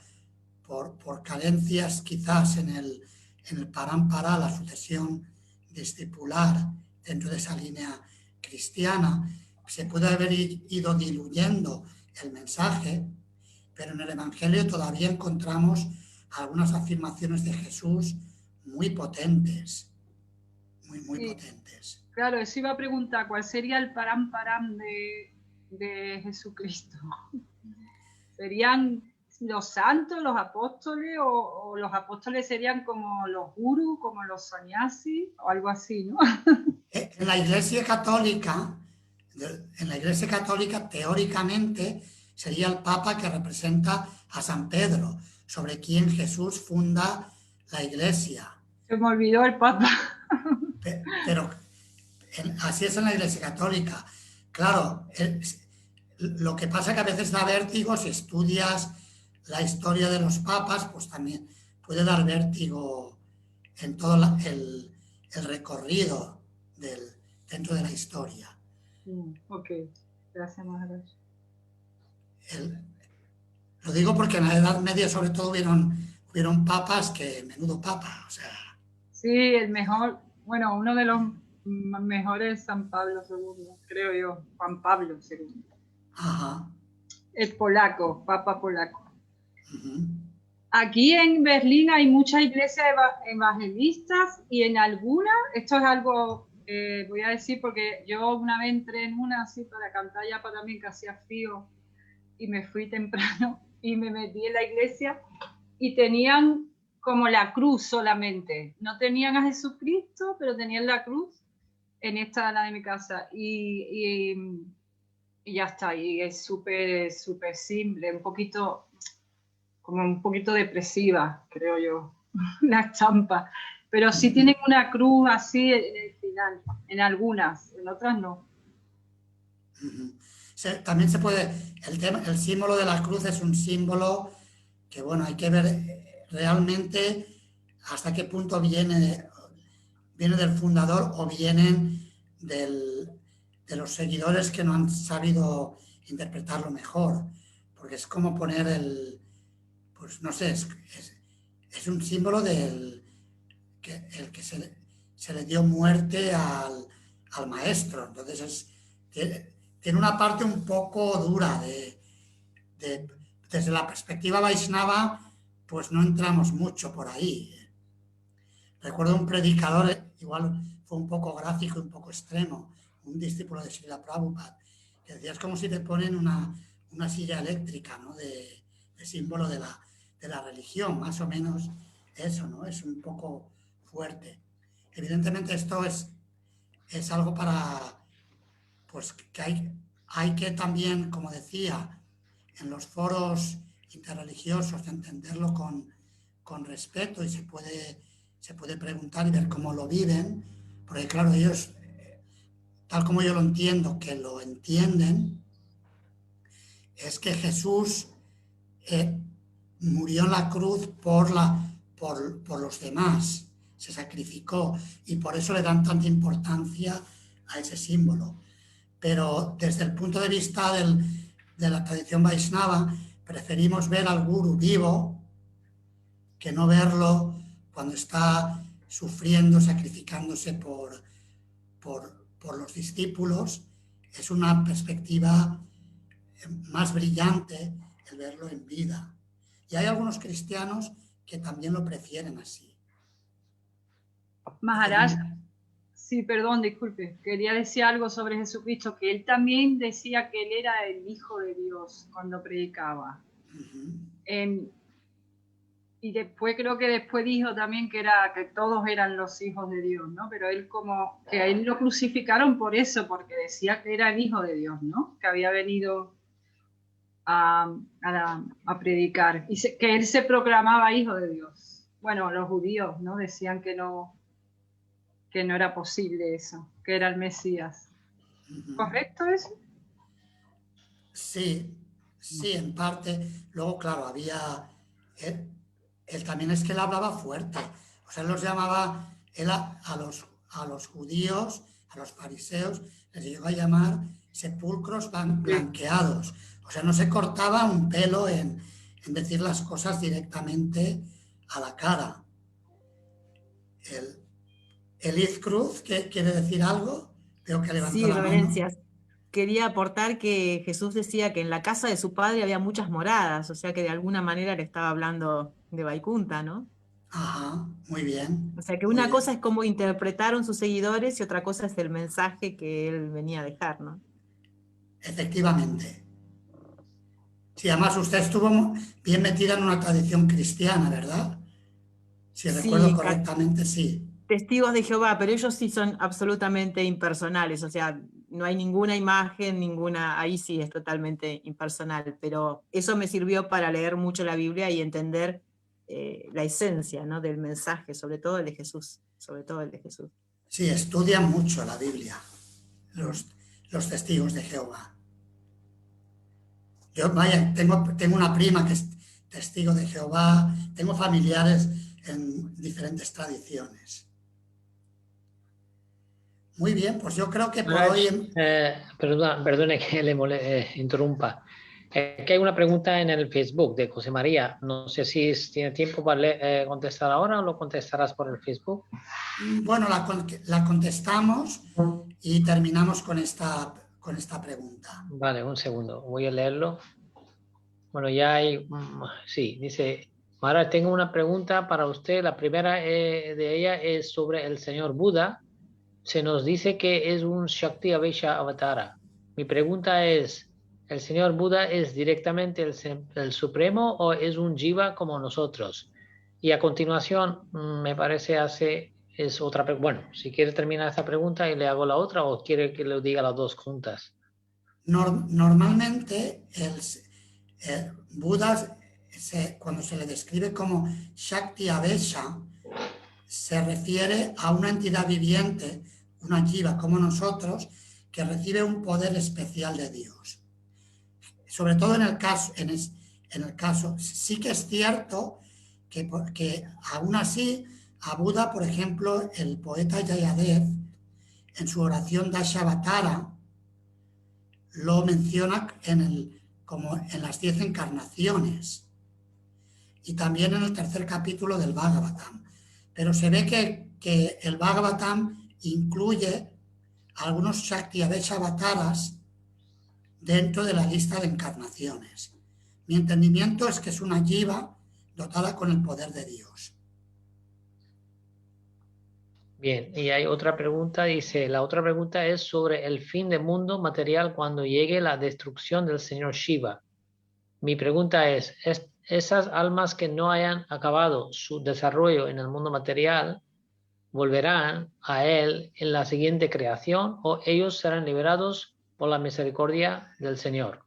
por carencias quizás en el parampara, la sucesión discipular dentro de esa línea cristiana, se puede haber ido diluyendo el mensaje, pero en el Evangelio todavía encontramos algunas afirmaciones de Jesús muy potentes, muy sí, potentes. Claro, eso iba a preguntar, ¿cuál sería el param de Jesucristo? ¿Serían los santos, los apóstoles, o los apóstoles serían como los gurús, como los sannyasis, o algo así, ¿no? En la Iglesia Católica, teóricamente, sería el Papa que representa a San Pedro, sobre quien Jesús funda la Iglesia. Se me olvidó el Papa. Pero así es en la Iglesia Católica. Claro, lo que pasa es que a veces da vértigo, si estudias la historia de los papas, pues también puede dar vértigo en todo el recorrido dentro de la historia. Ok, gracias, Maharaj. Lo digo porque en la Edad Media sobre todo hubieron papas que menudo papa, o sea. Sí, el mejor, bueno, uno de los mejores, San Pablo II, creo yo, Juan Pablo II. Ajá. El polaco, papa polaco. Uh-huh. Aquí en Berlín hay muchas iglesias evangelistas, y en algunas, esto es algo, voy a decir porque yo una vez entré en una así para cantar ya para también, que hacía frío, y me fui temprano y me metí en la iglesia y tenían como la cruz solamente, no tenían a Jesucristo, pero tenían la cruz. En esta, la de mi casa, y ya está, y es súper simple, un poquito depresiva, creo yo, la estampa, pero sí tienen una cruz así en el final, en algunas, en otras no. también se puede, el símbolo de la cruz es un símbolo que, bueno, hay que ver realmente hasta qué punto viene del fundador o vienen de los seguidores que no han sabido interpretarlo mejor, porque es como poner pues no sé, es un símbolo del que se le dio muerte al maestro. Entonces tiene una parte un poco dura desde la perspectiva Vaishnava, pues no entramos mucho por ahí. Recuerdo un predicador, igual fue un poco gráfico y un poco extremo, un discípulo de Srila Prabhupada, que decía, es como si te ponen una silla eléctrica, ¿no? de símbolo de la religión, más o menos eso, ¿no? Es un poco fuerte. Evidentemente esto es algo pues que hay que también, como decía, en los foros interreligiosos, entenderlo con respeto, y se puede preguntar y ver cómo lo viven, porque claro, ellos, tal como yo lo entiendo, que lo entienden, es que Jesús murió en la cruz por los demás, se sacrificó, y por eso le dan tanta importancia a ese símbolo. Pero desde el punto de vista de la tradición Vaishnava, preferimos ver al gurú vivo que no verlo cuando está sufriendo, sacrificándose por los discípulos. Es una perspectiva más brillante el verlo en vida. Y hay algunos cristianos que también lo prefieren así. Maharaj, sí, perdón, disculpe. Quería decir algo sobre Jesucristo, que él también decía que él era el Hijo de Dios cuando predicaba. Y después creo que después dijo también que todos eran los hijos de Dios, ¿no? Pero él como que a él lo crucificaron por eso, porque decía que era el Hijo de Dios, ¿no? Que había venido a predicar. Y que él se proclamaba Hijo de Dios. Bueno, los judíos, ¿no? Decían que no era posible eso, que era el Mesías. ¿Correcto eso? Sí, en parte. Luego, claro, había... Él también es que él hablaba fuerte. O sea, él los llamaba, a los judíos, a los fariseos, les llegó a llamar sepulcros blanqueados. O sea, no se cortaba un pelo en decir las cosas directamente a la cara. Eliz Cruz, ¿quiere decir algo? Veo que levantó la mano. Reverencias. Quería aportar que Jesús decía que en la casa de su padre había muchas moradas, o sea que de alguna manera le estaba hablando de Vaikunta, ¿no? Ajá, muy bien. O sea que una cosa es cómo interpretaron sus seguidores y otra cosa es el mensaje que él venía a dejar, ¿no? Efectivamente. Sí, además usted estuvo bien metida en una tradición cristiana, ¿verdad? Si recuerdo correctamente, sí. Testigos de Jehová, pero ellos sí son absolutamente impersonales, o sea, no hay ninguna imagen, ahí sí es totalmente impersonal, pero eso me sirvió para leer mucho la Biblia y entender la esencia, ¿no? Del mensaje, sobre todo el de Jesús, Sí, estudian mucho la Biblia, los testigos de Jehová. Yo, vaya, tengo una prima que es testigo de Jehová, tengo familiares en diferentes tradiciones. Muy bien, pues yo creo que por hoy... Perdone que le interrumpa. Que hay una pregunta en el Facebook de José María. No sé si tiene tiempo para contestar ahora o lo contestarás por el Facebook. Bueno, la contestamos y terminamos con esta pregunta. Vale, un segundo. Voy a leerlo. Bueno, ya hay... Sí, dice... Mara, tengo una pregunta para usted. La primera de ella es sobre el señor Buda. Se nos dice que es un Shakti Avesha Avatara. Mi pregunta es, ¿el señor Buda es directamente el Supremo o es un Jiva como nosotros? Y a continuación, me parece es otra pregunta. Bueno, si quiere terminar esta pregunta y le hago la otra, o quiere que le diga las dos juntas. Normalmente el Buda, cuando se le describe como Shakti Avesha, se refiere a una entidad viviente, una jiva como nosotros, que recibe un poder especial de Dios. sobre todo en el caso, sí que es cierto que aún así a Buda, por ejemplo, el poeta Jayadev, en su oración Dashavatara, lo menciona como en las 10 encarnaciones y también en el tercer capítulo del Bhagavatam. Pero se ve que el Bhagavatam incluye algunos Shaktyadesh dentro de la lista de encarnaciones. Mi entendimiento es que es una jiva dotada con el poder de Dios. Bien, y hay otra pregunta, dice, la otra pregunta es sobre el fin del mundo material cuando llegue la destrucción del señor Shiva. Mi pregunta es, ¿esas almas que no hayan acabado su desarrollo en el mundo material volverán a él en la siguiente creación o ellos serán liberados por la misericordia del Señor?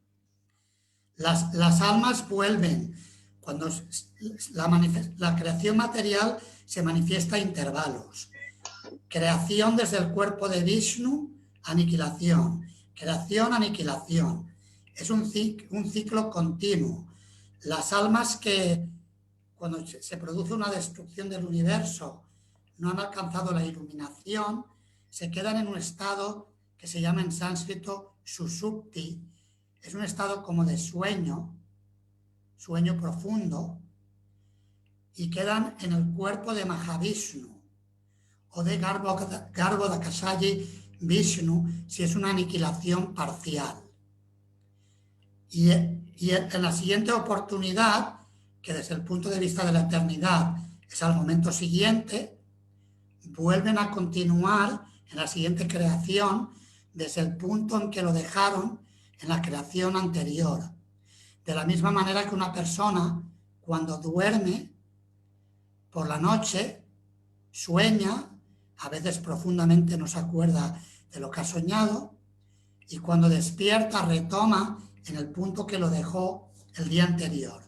Las almas vuelven cuando la creación material se manifiesta a intervalos. Creación desde el cuerpo de Vishnu, aniquilación. Creación, aniquilación. Es un ciclo continuo. Las almas que cuando se produce una destrucción del universo no han alcanzado la iluminación, se quedan en un estado que se llama en sánscrito susupti. Es un estado como de sueño profundo, y quedan en el cuerpo de Mahavishnu o de Garbhodakasayi Vishnu si es una aniquilación parcial. Y en la siguiente oportunidad, que desde el punto de vista de la eternidad es al momento siguiente, vuelven a continuar en la siguiente creación desde el punto en que lo dejaron en la creación anterior. De la misma manera que una persona, cuando duerme por la noche, sueña, a veces profundamente no se acuerda de lo que ha soñado, y cuando despierta retoma en el punto que lo dejó el día anterior.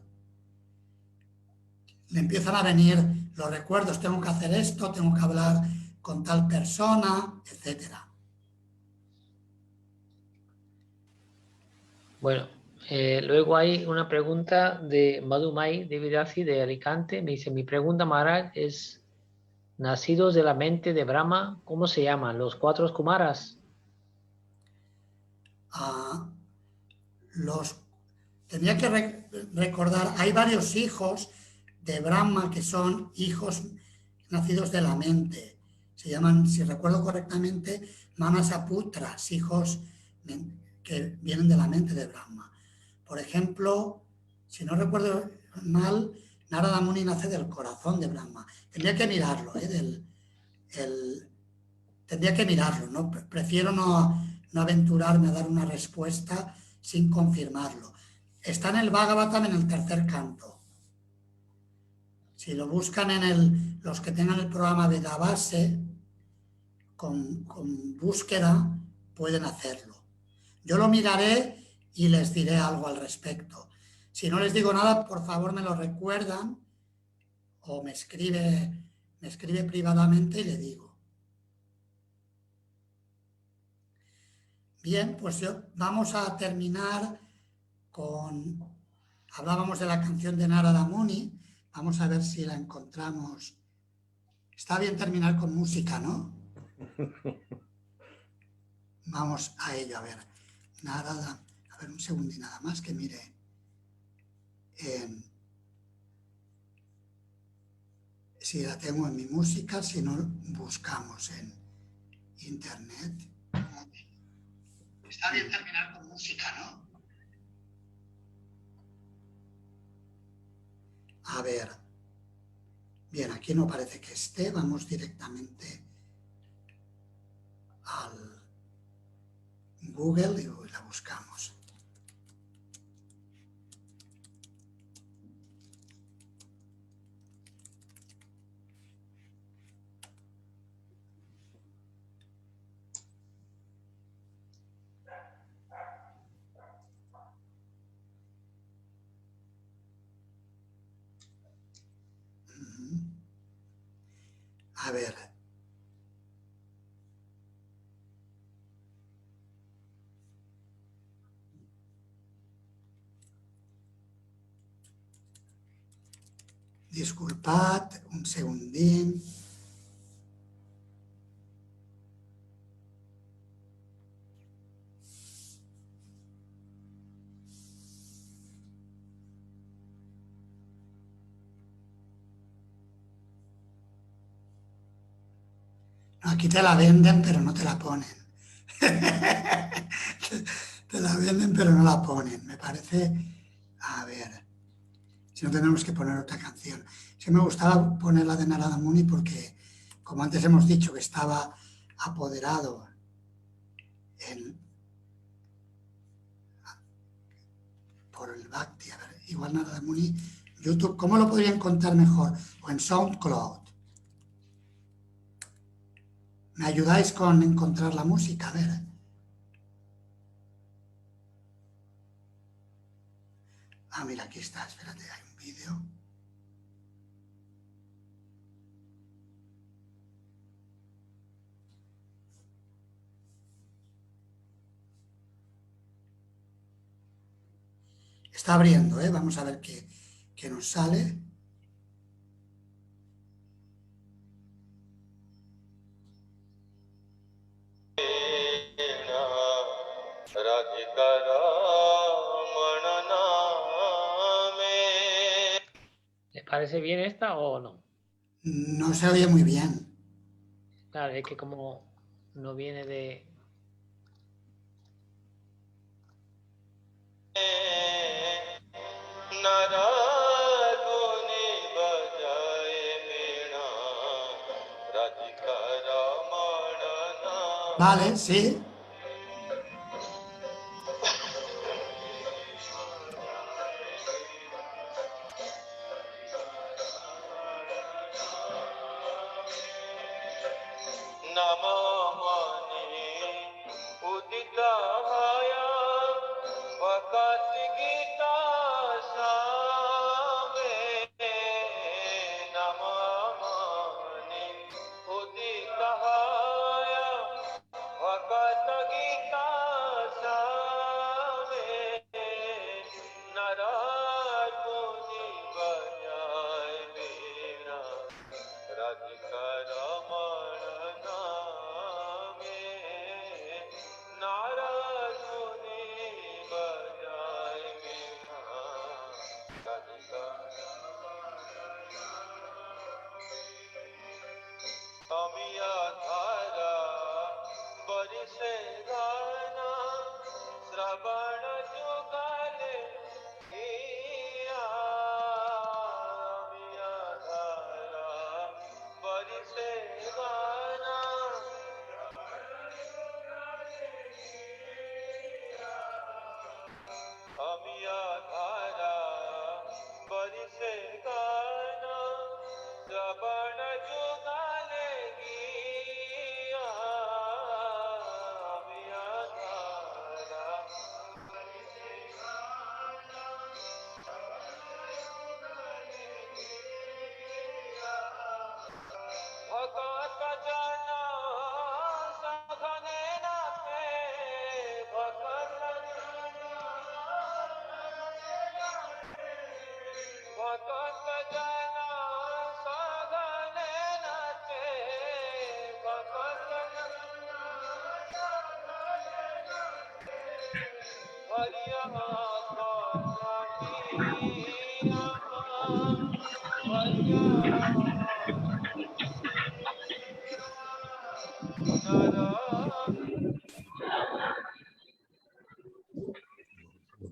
Le empiezan a venir los recuerdos, tengo que hacer esto, tengo que hablar con tal persona, etc. Bueno, luego hay una pregunta de Madhumay Devidasi de Alicante. Me dice, mi pregunta, Maharaj, es, nacidos de la mente de Brahma, ¿cómo se llaman? ¿Los 4 Kumaras? Tendría que recordar, hay varios hijos de Brahma que son hijos nacidos de la mente. Se llaman, si recuerdo correctamente, Manasaputras, hijos que vienen de la mente de Brahma. Por ejemplo, si no recuerdo mal, Narada Muni nace del corazón de Brahma. Tendría que mirarlo, tendría que mirarlo, ¿no? Prefiero no aventurarme a dar una respuesta sin confirmarlo. Está en el Bhagavatam en el tercer canto. Si lo buscan los que tengan el programa Vedabase, con búsqueda, pueden hacerlo. Yo lo miraré y les diré algo al respecto. Si no les digo nada, por favor me lo recuerdan o me escribe privadamente y le digo. Bien, pues vamos a terminar hablábamos de la canción de Narada Muni, vamos a ver si la encontramos. Está bien terminar con música, ¿no? Vamos a ello, a ver. Narada, a ver un segundo y nada más que mire. Si la tengo en mi música, si no, buscamos en internet. Está bien terminar con música, ¿no? A ver. Bien, aquí no parece que esté. Vamos directamente al Google y la buscamos. A ver. Disculpad, un segundín. Aquí te la venden, pero no te la ponen. Te la venden, pero no la ponen. Me parece... A ver... Si no, tenemos que poner otra canción. Sí me gustaba poner la de Narada Muni porque, como antes hemos dicho, que estaba apoderado por el Bhakti. A ver, igual Narada Muni, YouTube, ¿cómo lo podría encontrar mejor? O en SoundCloud. ¿Me ayudáis con encontrar la música? A ver. Ah, mira, aquí está, espérate, hay un vídeo. Está abriendo, ¿eh? Vamos a ver qué nos sale. ¿Les parece bien esta o no? No se oye muy bien. Claro, es que como no viene de... Vale, sí.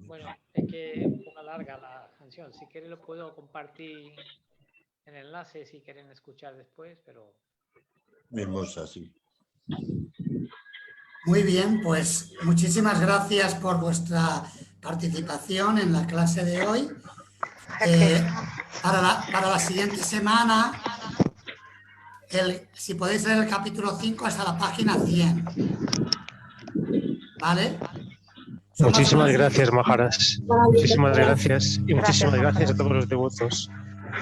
Bueno, es que es un poco larga la canción. Si quieren lo puedo compartir en el enlace si quieren escuchar después, pero... Hermosa, sí. Muy bien, pues muchísimas gracias por vuestra participación en la clase de hoy. Para la siguiente semana, si podéis leer el capítulo 5 hasta la página 100. ¿Vale? Muchísimas gracias, Maharaj. Muchísimas gracias. Y muchísimas gracias a todos los devotos.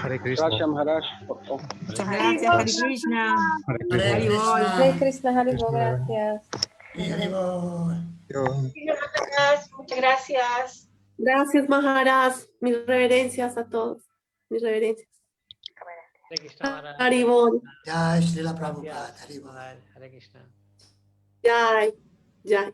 Hare Krishna. Gracias, Maharaj. Muchas gracias, Hare Krishna. Hare Krishna. Hare Krishna, Hare Krishna, gracias. Hare Bol. Muchas gracias. Gracias, Maharaj. Mis reverencias a todos. Mis reverencias. Hare Krishna Maharaj. Haribol. Jai Srila Prabhupada. Haribol. Maharaj, Hare Krishna. Jai. Jai.